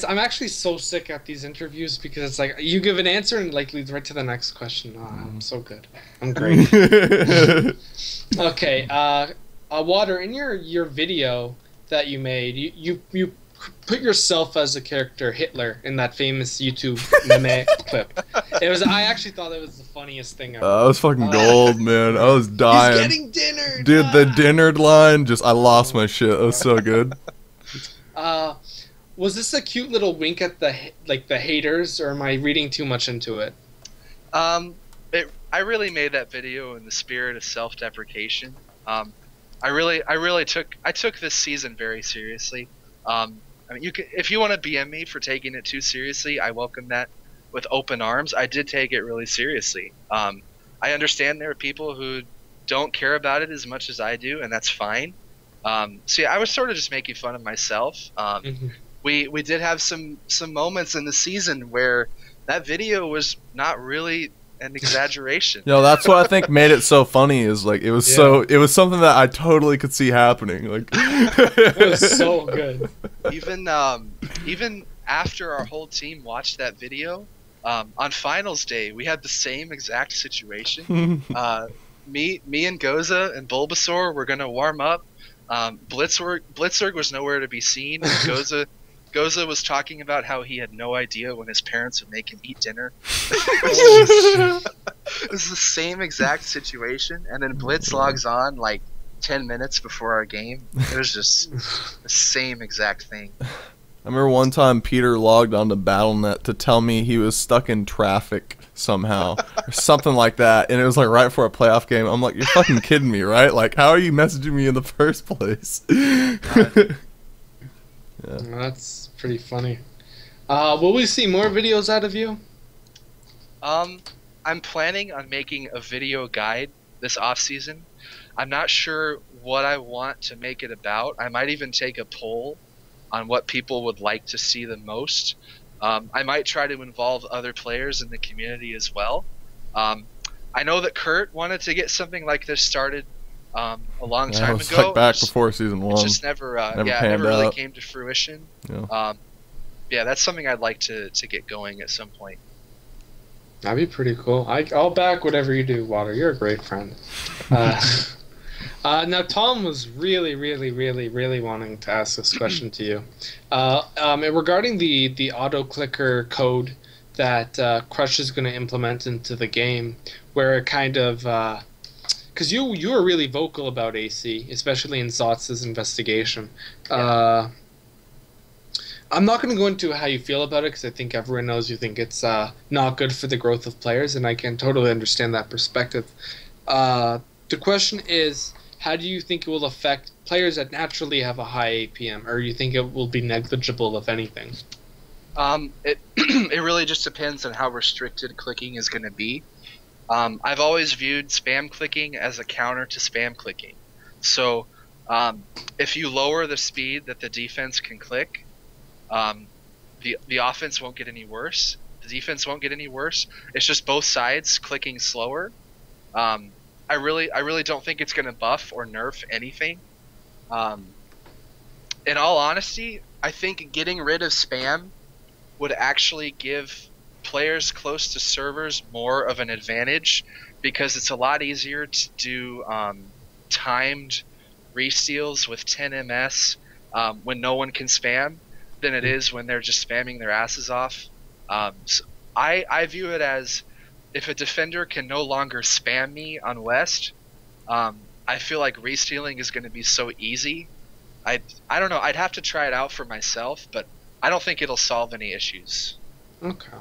I'm actually so sick at these interviews because it's like you give an answer and like leads right to the next question. Oh, I'm so good. I'm great. Okay. Water, in your video that you made, you put yourself as a character Hitler in that famous YouTube meme clip. I actually thought it was the funniest thing ever. I was fucking gold, man. I was dying. He's getting dinnered. Dude, the dinnered line, I lost my shit. It was so good. Was this a cute little wink at the haters, or am I reading too much into it? I really made that video in the spirit of self-deprecation. I took this season very seriously. I mean, if you want to BM me for taking it too seriously, I welcome that with open arms. I did take it really seriously. I understand there are people who don't care about it as much as I do, and that's fine. So yeah, I was sort of just making fun of myself. We did have some moments in the season where that video was not really an exaggeration. That's what I think made it so funny is like it was something that I totally could see happening. Like it was so good. Even after our whole team watched that video, on finals day we had the same exact situation. Me and Goza and Bulbasaur were gonna warm up. Blitzerg was nowhere to be seen. Goza was talking about how he had no idea when his parents would make him eat dinner. It was the same exact situation, and then Blitz logs on like 10 minutes before our game. It was just the same exact thing. I remember one time Peter logged onto BattleNet to tell me he was stuck in traffic somehow, or something like that, and it was like right before a playoff game. I'm like, you're fucking kidding me, right? Like, how are you messaging me in the first place? Yeah. That's pretty funny. Will we see more videos out of you? I'm planning on making a video guide this off season. I'm not sure what I want to make it about. I might even take a poll on what people would like to see the most. I might try to involve other players in the community as well. I know that Kurt wanted to get something like this started a long That time was ago. like back before season It one. just never panned really out. came to fruition. Yeah. Yeah, that's something I'd like to get going at some point. That'd be pretty cool. I'll back whatever you do, Water. You're a great friend. Now, Tom was really, really, really, really wanting to ask this question to you. Regarding the auto clicker code that Crush is going to implement into the game, where it kind of... Because you were really vocal about AC, especially in Zotz's investigation. Yeah. I'm not going to go into how you feel about it, because I think everyone knows you think it's not good for the growth of players, and I can totally understand that perspective. The question is, how do you think it will affect players that naturally have a high APM, or you think it will be negligible, if anything? It it really just depends on how restricted clicking is going to be. I've always viewed spam clicking as a counter to spam clicking. So if you lower the speed that the defense can click, the offense won't get any worse. The defense won't get any worse. It's just both sides clicking slower. I really don't think it's going to buff or nerf anything. In all honesty, I think getting rid of spam would actually give players close to servers more of an advantage, because it's a lot easier to do timed re-steals with 10 ms when no one can spam than it is when they're just spamming their asses off. So I view it as, if a defender can no longer spam me on West, I feel like re-stealing is going to be so easy. I don't know. I'd have to try it out for myself, but I don't think it'll solve any issues. Okay.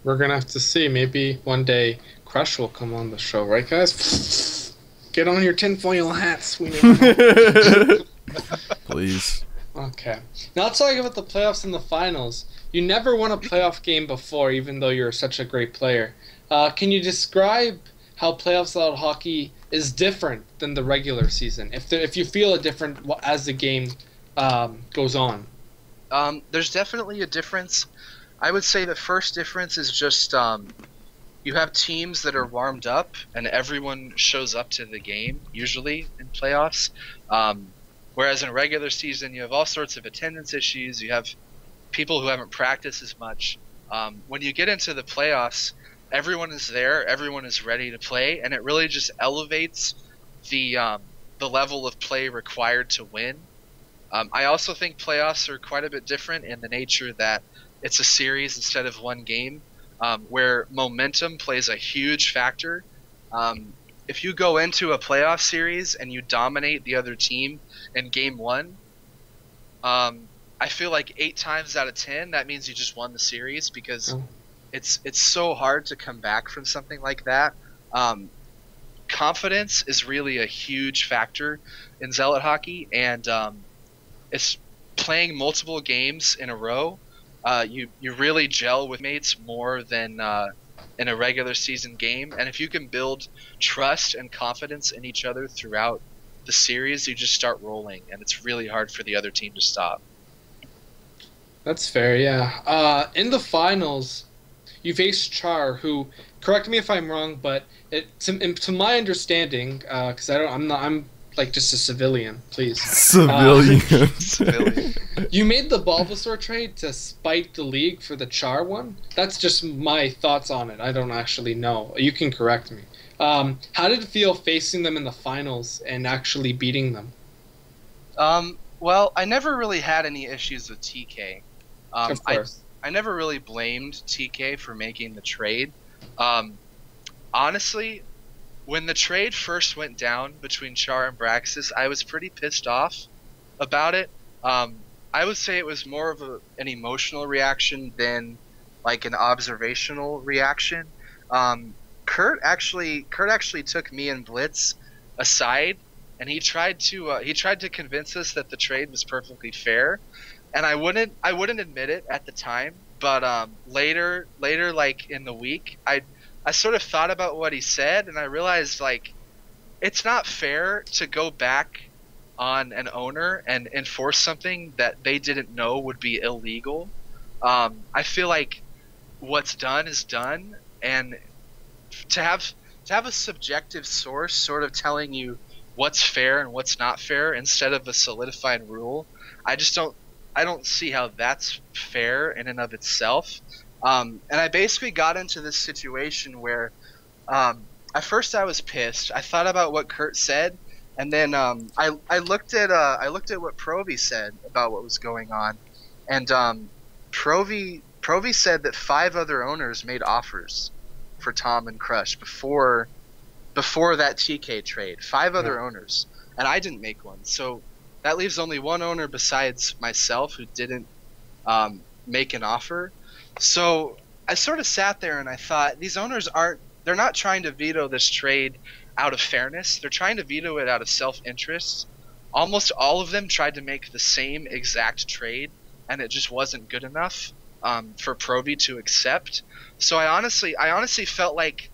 We're going to have to see. Maybe one day Crush will come on the show, right, guys? Get on your tinfoil hats. We never know. Please. Okay. Now let's talk about the playoffs and the finals. You never won a playoff game before, even though you're such a great player. Can you describe how playoff Zealot hockey is different than the regular season? If you feel it different as the game goes on. There's definitely a difference. I would say the first difference is just you have teams that are warmed up and everyone shows up to the game, usually in playoffs. Whereas in regular season, you have all sorts of attendance issues. You have people who haven't practiced as much. When you get into the playoffs, everyone is there, everyone is ready to play, and it really just elevates the level of play required to win. I also think playoffs are quite a bit different in the nature that it's a series instead of one game, where momentum plays a huge factor. If you go into a playoff series and you dominate the other team in game one, I feel like 8 times out of 10 that means you just won the series, because it's so hard to come back from something like that. Confidence is really a huge factor in Zealot hockey, and it's playing multiple games in a row. You really gel with mates more than in a regular season game, and if you can build trust and confidence in each other throughout the series, you just start rolling, and it's really hard for the other team to stop. That's fair, yeah. In the finals, you faced Char, who, correct me if I'm wrong, but to my understanding, because I'm like just a civilian, please. Civilian. Civilian. You made the Bulbasaur trade to spite the league for the Char one? That's just my thoughts on it. I don't actually know. You can correct me. How did it feel facing them in the finals and actually beating them? Well, I never really had any issues with TK. Of course. I never really blamed TK for making the trade. Honestly, when the trade first went down between Char and Braxis, I was pretty pissed off about it. I would say it was more of an emotional reaction than like an observational reaction. Kurt actually took me and Blitz aside, and he tried to convince us that the trade was perfectly fair, and I wouldn't admit it at the time, but later like in the week, I sort of thought about what he said, and I realized, like, it's not fair to go back on an owner and enforce something that they didn't know would be illegal. I feel like what's done is done, and to have a subjective source sort of telling you what's fair and what's not fair instead of a solidified rule. I don't see how that's fair in and of itself. And I basically got into this situation where at first I was pissed. I thought about what Kurt said, and then I looked at what Provi said about what was going on, and Provi said that 5 other owners made offers for Tom and Crush before that TK trade. 5 other owners, and I didn't make one. So that leaves only one owner besides myself who didn't make an offer. So I sort of sat there and I thought, these owners they're not trying to veto this trade out of fairness. They're trying to veto it out of self-interest. Almost all of them tried to make the same exact trade, and it just wasn't good enough for Provi to accept. So I honestly felt like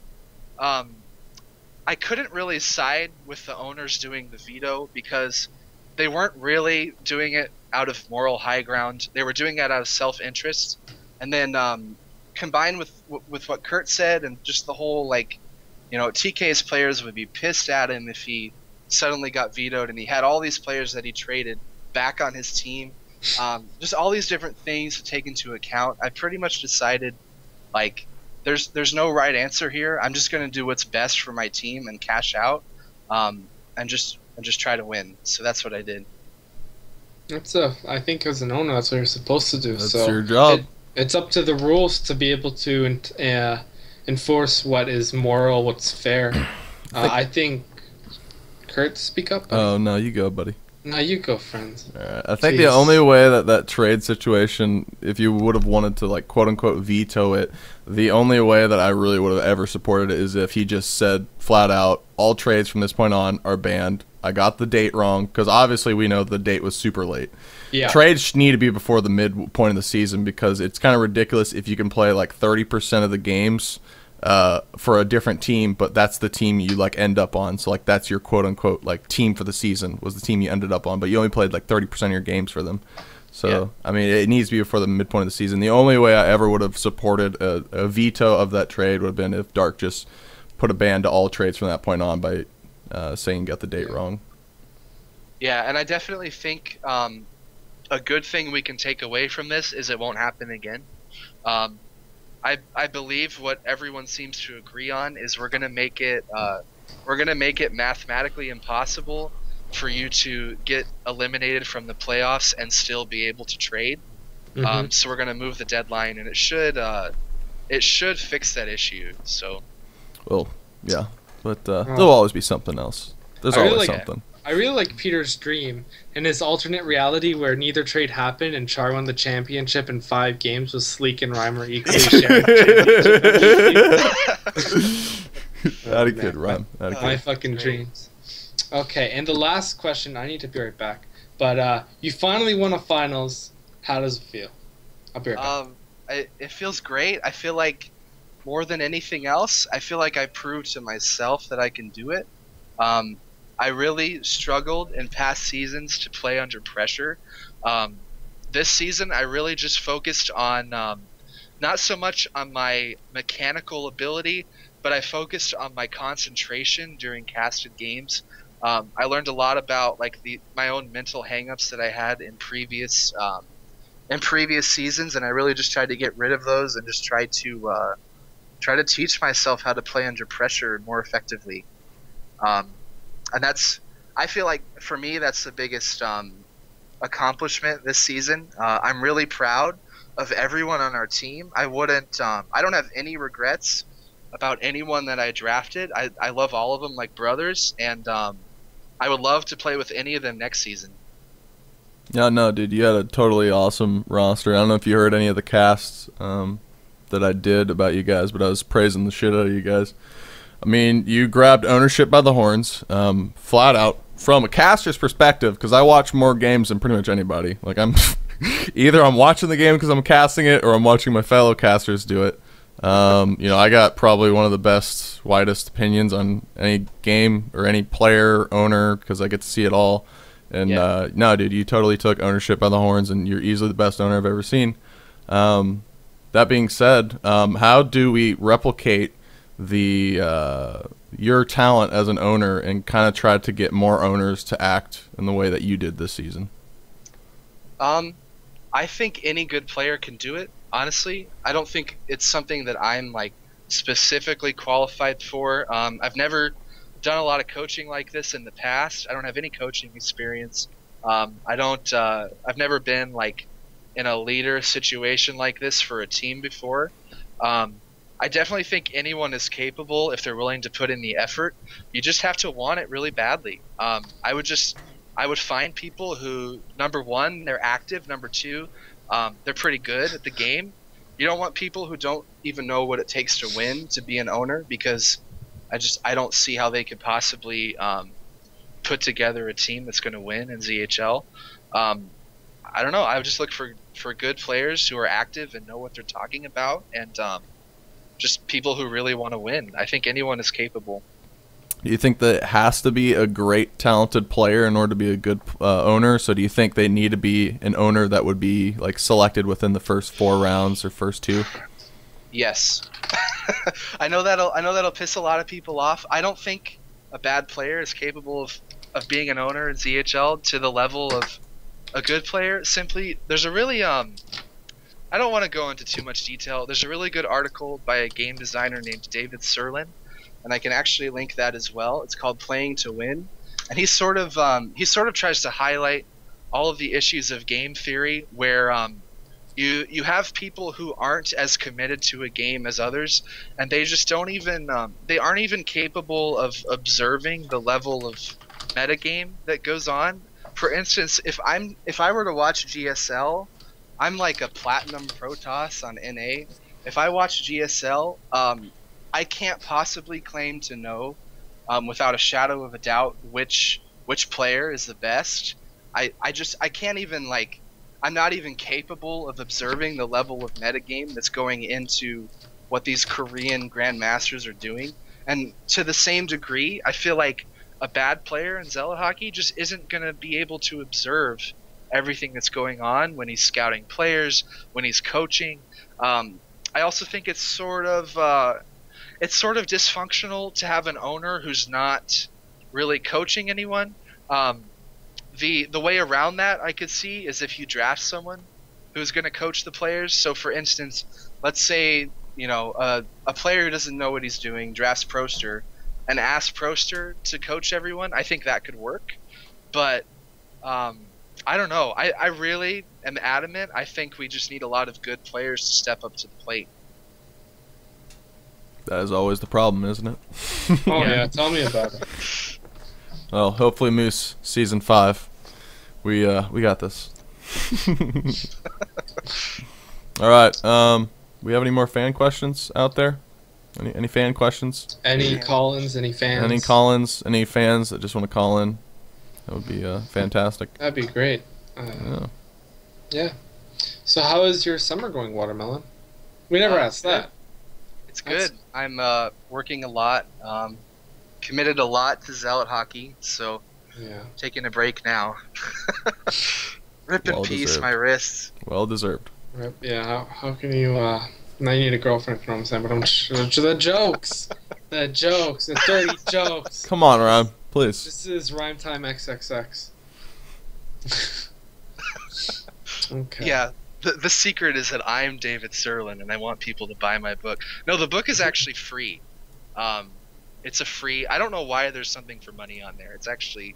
I couldn't really side with the owners doing the veto because they weren't really doing it out of moral high ground. They were doing it out of self-interest. And then combined with what Kurt said and just the whole, like, you know, TK's players would be pissed at him if he suddenly got vetoed, and he had all these players that he traded back on his team. Just all these different things to take into account. I pretty much decided, like, there's no right answer here. I'm just going to do what's best for my team and cash out, and just try to win. So that's what I did. I think as an owner, that's what you're supposed to do. That's so your job. It's up to the rules to be able to enforce what is moral, what's fair. I think. Kurt, speak up. Buddy. Oh no, you go, buddy. No, you go, friends. I think the only way that trade situation, if you would have wanted to, like, quote unquote veto it, the only way that I really would have ever supported it is if he just said flat out, all trades from this point on are banned. I got the date wrong, because obviously we know the date was super late. Yeah. Trades need to be before the midpoint of the season, because it's kind of ridiculous if you can play like 30% of the games for a different team, but that's the team you, like, end up on. So, like, that's your quote unquote, like, team for the season was the team you ended up on, but you only played like 30% of your games for them. So I mean, it needs to be before the midpoint of the season. The only way I ever would have supported a veto of that trade would have been if Dark just put a ban to all trades from that point on by saying got the date wrong. Yeah, and I definitely think a good thing we can take away from this is it won't happen again. I believe what everyone seems to agree on is we're gonna make it mathematically impossible for you to get eliminated from the playoffs and still be able to trade. So we're gonna move the deadline, and it should fix that issue. So, well, yeah, but there'll always be something else. There's always something. I really like Peter's dream and his alternate reality where neither trade happened and Char won the championship in 5 games with Sleek and Reimer equally sharing the championship. That'd be good, Reim. My fucking dreams. Okay, and the last question, I need to be right back. But you finally won a finals. How does it feel? I'll be right back. It feels great. I feel like more than anything else, I feel like I proved to myself that I can do it. I really struggled in past seasons to play under pressure. This season, I really just focused on not so much on my mechanical ability, but I focused on my concentration during casted games. I learned a lot about, like, my own mental hangups that I had in previous seasons, and I really just tried to get rid of those and just try to teach myself how to play under pressure more effectively. And I feel like for me, that's the biggest accomplishment this season. I'm really proud of everyone on our team. I don't have any regrets about anyone that I drafted. I love all of them like brothers, and I would love to play with any of them next season. Yeah, no, dude, you had a totally awesome roster. I don't know if you heard any of the casts that I did about you guys, but I was praising the shit out of you guys. I mean, you grabbed ownership by the horns, flat out, from a caster's perspective, because I watch more games than pretty much anybody. Like, either I'm watching the game because I'm casting it, or I'm watching my fellow casters do it. You know, I got probably one of the best, widest opinions on any game or any player, owner, because I get to see it all. And no, dude, you totally took ownership by the horns, and you're easily the best owner I've ever seen. That being said, how do we replicate your talent as an owner and kind of tried to get more owners to act in the way that you did this season? I think any good player can do it. Honestly, I don't think it's something that I'm like specifically qualified for. I've never done a lot of coaching like this in the past. I don't have any coaching experience. I've never been like in a leader situation like this for a team before. I definitely think anyone is capable if they're willing to put in the effort. You just have to want it really badly. I would find people who, number one, they're active. Number two, they're pretty good at the game. You don't want people who don't even know what it takes to win to be an owner, because I don't see how they could possibly put together a team that's going to win in ZHL. I don't know. I would just look for good players who are active and know what they're talking about, and just people who really want to win. I think anyone is capable. Do you think that it has to be a great, talented player in order to be a good owner? So do you think they need to be an owner that would be like selected within the first 4 rounds or first 2? Yes. I know that'll piss a lot of people off. I don't think a bad player is capable of being an owner in ZHL to the level of a good player. Simply, there's a really I don't want to go into too much detail. There's a really good article by a game designer named David Serlin, and I can actually link that as well. It's called Playing to Win, and he sort of tries to highlight all of the issues of game theory where you have people who aren't as committed to a game as others, and they just don't even they aren't even capable of observing the level of metagame that goes on. For instance, if I were to watch GSL, I'm like a platinum Protoss on NA. If I watch GSL, I can't possibly claim to know without a shadow of a doubt which player is the best. I can't even, like, I'm not even capable of observing the level of metagame that's going into what these Korean grandmasters are doing. And to the same degree, I feel like a bad player in Zealot hockey just isn't going to be able to observe everything that's going on when he's scouting players, when he's coaching. I also think it's sort of dysfunctional to have an owner who's not really coaching anyone. The way around that I could see is if you draft someone who's going to coach the players. So for instance, let's say, you know, a player who doesn't know what he's doing drafts Proster and asks Proster to coach everyone. I think that could work, but I don't know. I really am adamant. I think we just need a lot of good players to step up to the plate. That is always the problem, isn't it? Oh yeah, tell me about it. Well, hopefully Moose season 5. We got this. All right. We have any more fan questions out there? Any fan questions? Any call-ins? Any fans? Any call-ins? Any fans that just want to call in? That would be fantastic. That'd be great. Yeah. So how is your summer going, Watermelon? We never asked that. It's good. I'm working a lot. Committed a lot to Zealot hockey, so yeah, taking a break now. Rip in peace, my wrists. Well deserved. Yeah. How can you? Now you need a girlfriend. You know what I'm saying? But the jokes, the dirty jokes. Come on, Reim, please. This is Rhyme Time XXX. Okay. Yeah. The secret is that I'm David Serlin, and I want people to buy my book. No, the book is actually free. It's a free. I don't know why there's something for money on there. It's actually,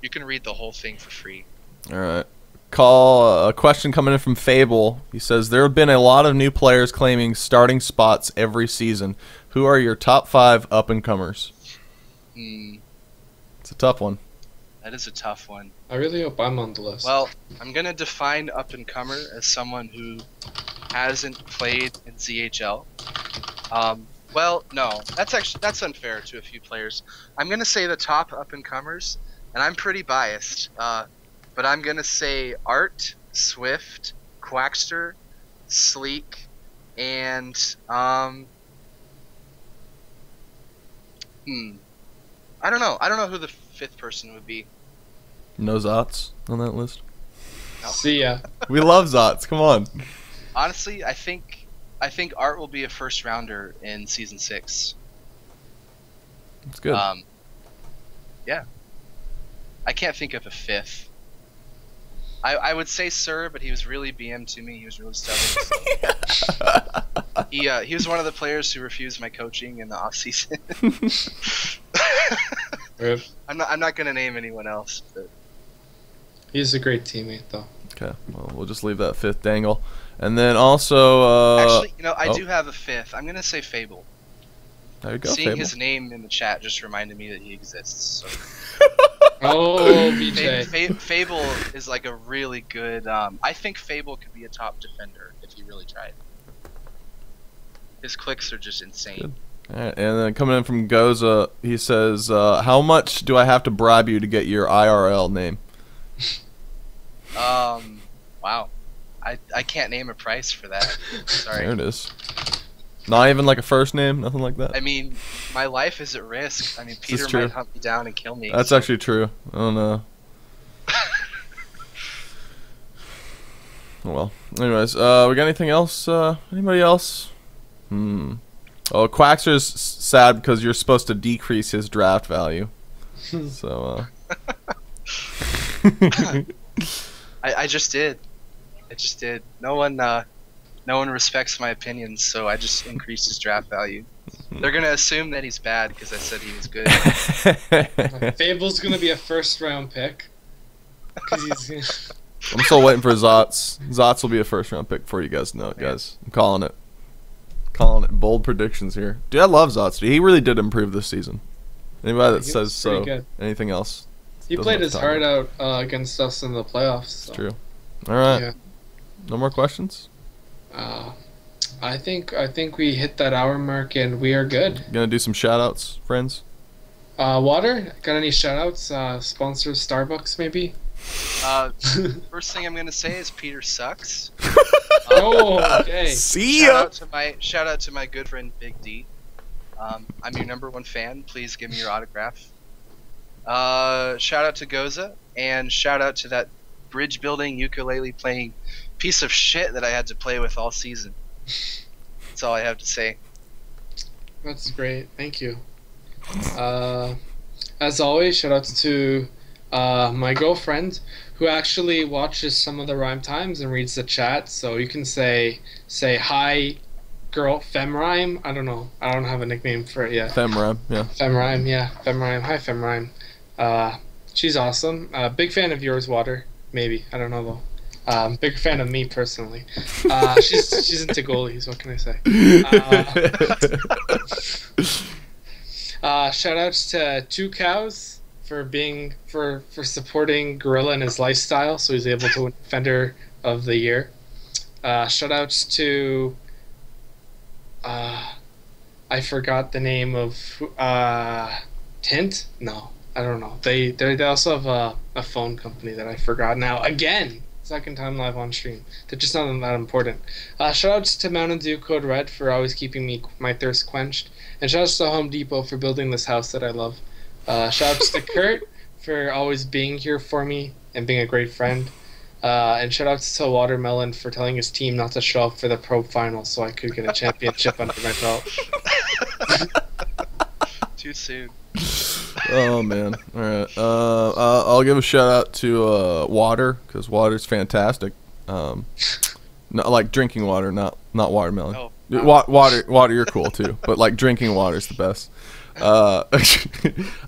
you can read the whole thing for free. All right. A question coming in from Fable. He says, there have been a lot of new players claiming starting spots every season. Who are your top 5 up-and-comers? It's a tough one. That is a tough one. I really hope I'm on the list. Well, I'm going to define up-and-comer as someone who hasn't played in ZHL. Well, no, that's unfair to a few players. I'm going to say the top up-and-comers, and I'm pretty biased, but I'm going to say Art, Swift, Quackster, Sleek, and I don't know. I don't know who the 5th person would be. No Zots on that list? No. See ya. We love Zots. Come on. Honestly, I think Art will be a first rounder in season 6. It's good. Yeah. I can't think of a fifth. I would say Sir, but he was really BM to me. He was really stubborn. So. He was one of the players who refused my coaching in the off season. I'm not gonna name anyone else, but He's a great teammate, though. Okay, well, we'll just leave that fifth dangle. And then also... actually, I do have a fifth. I'm gonna say Fable. There you go, Seeing Fable. his name in the chat just reminded me that he exists. So. Oh, BJ. Fable is like a really good... I think Fable could be a top defender if he really tried. His clicks are just insane. Good. All right, and then coming in from Goza, he says, how much do I have to bribe you to get your IRL name? Wow. I can't name a price for that. Sorry. There it is. Not even like a first name, nothing like that? I mean, my life is at risk. I mean, Peter true. might hunt me down and kill me. That's actually true. I don't know. Well, anyways, we got anything else? Anybody else? Oh, Quaxer's sad because you're supposed to decrease his draft value. So, I just did. I just did. No one respects my opinions, so I just increased his draft value. They're gonna assume that he's bad because I said he was good. Fable's gonna be a first-round pick. 'Cause he's... I'm still waiting for Zots. Zots will be a first-round pick before you guys know it, guys. I'm calling it. Calling it. Bold predictions here. Dude, I love Zots. Dude, he really did improve this season. Anybody that says so, good. anything else? He played his heart out against us in the playoffs. So. It's true. All right. Yeah. No more questions? I think we hit that hour mark and we are good. Gonna do some shout-outs, friends? Water? Got any shout-outs? Sponsors Starbucks, maybe? First thing I'm gonna say is Peter sucks. Oh, okay. See ya! Shout out to my good friend Big D. I'm your #1 fan. Please give me your autograph. Shout out to Goza, and shout out to that bridge building ukulele playing piece of shit that I had to play with all season. That's all I have to say. That's great. Thank you. As always, shout out to my girlfriend, who actually watches some of the Rhyme Times and reads the chat. So you can say hi, girl, Femrime. I don't know. I don't have a nickname for it yet. Femrime, yeah. Femrime, yeah. Femrime. Hi, Femrime. She's awesome. Big fan of yours, Water. Maybe. I don't know though. Big fan of me personally. She's into goalies. What can I say? Shout outs to Two Cows for supporting Gorilla in his lifestyle, so he's able to win Defender of the Year. Shout outs to I forgot the name of Tint. No, I don't know. They also have a phone company that I forgot now. Again, second time live on stream. They're just not that important. Shout outs to Mountain Dew Code Red for always keeping my thirst quenched. And shout outs to Home Depot for building this house that I love. Shout outs to Kurt for always being here for me and being a great friend. And shout outs to Watermelon for telling his team not to show up for the Pro Finals so I could get a championship under my belt. Too soon. Oh man! All right. I'll give a shout out to Water, because Water's fantastic. Not like drinking water, not watermelon. Oh. Water, you're cool too, but like drinking water is the best. I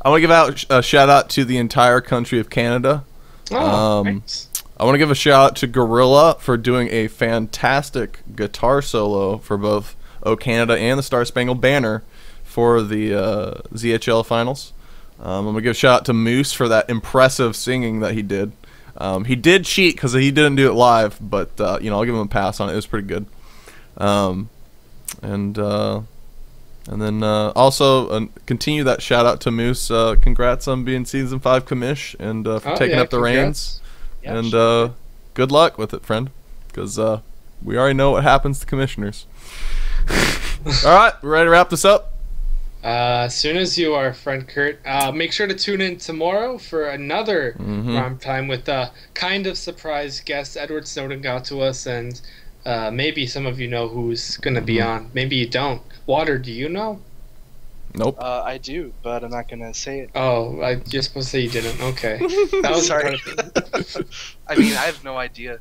want to give out a shout out to the entire country of Canada. Nice. I want to give a shout out to Gorilla for doing a fantastic guitar solo for both O Canada and the Star Spangled Banner for the ZHL finals. I'm going to give a shout out to Moose for that impressive singing that he did. He did cheat because he didn't do it live, but I'll give him a pass on it. It was pretty good. And then also continue that shout out to Moose. Congrats on being season 5 commish and for taking up the reins. Yeah, and sure. good luck with it, friend, because we already know what happens to commissioners. All right, we ready to wrap this up? As soon as you are, friend Kurt. Make sure to tune in tomorrow for another Rhyme Time with a kind of surprise guest. Edward Snowden got to us, and maybe some of you know who's going to be on. Maybe you don't. Water, do you know? Nope. I do, but I'm not gonna say it. Oh, you're supposed to say you didn't. Okay. That was Sorry. I mean, I have no idea.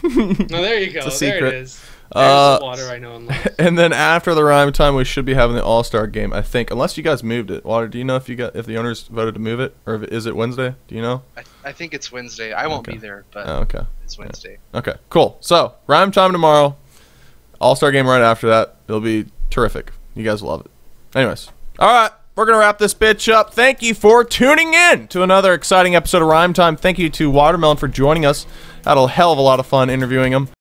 No, there you go. It's a There secret. it is. There's the water I know and love. And then after the Reim time, we should be having the All-Star game, I think. Unless you guys moved it. Water, do you know if the owners voted to move it? Or is it Wednesday? Do you know? I think it's Wednesday. I won't be there, but okay. it's Wednesday. Okay, cool. So, Reim time tomorrow. All-Star game right after that. It'll be terrific. You guys will love it. Anyways. All right. We're going to wrap this bitch up. Thank you for tuning in to another exciting episode of Reim Time. Thank you to Watermelon for joining us. Had a hell of a lot of fun interviewing him.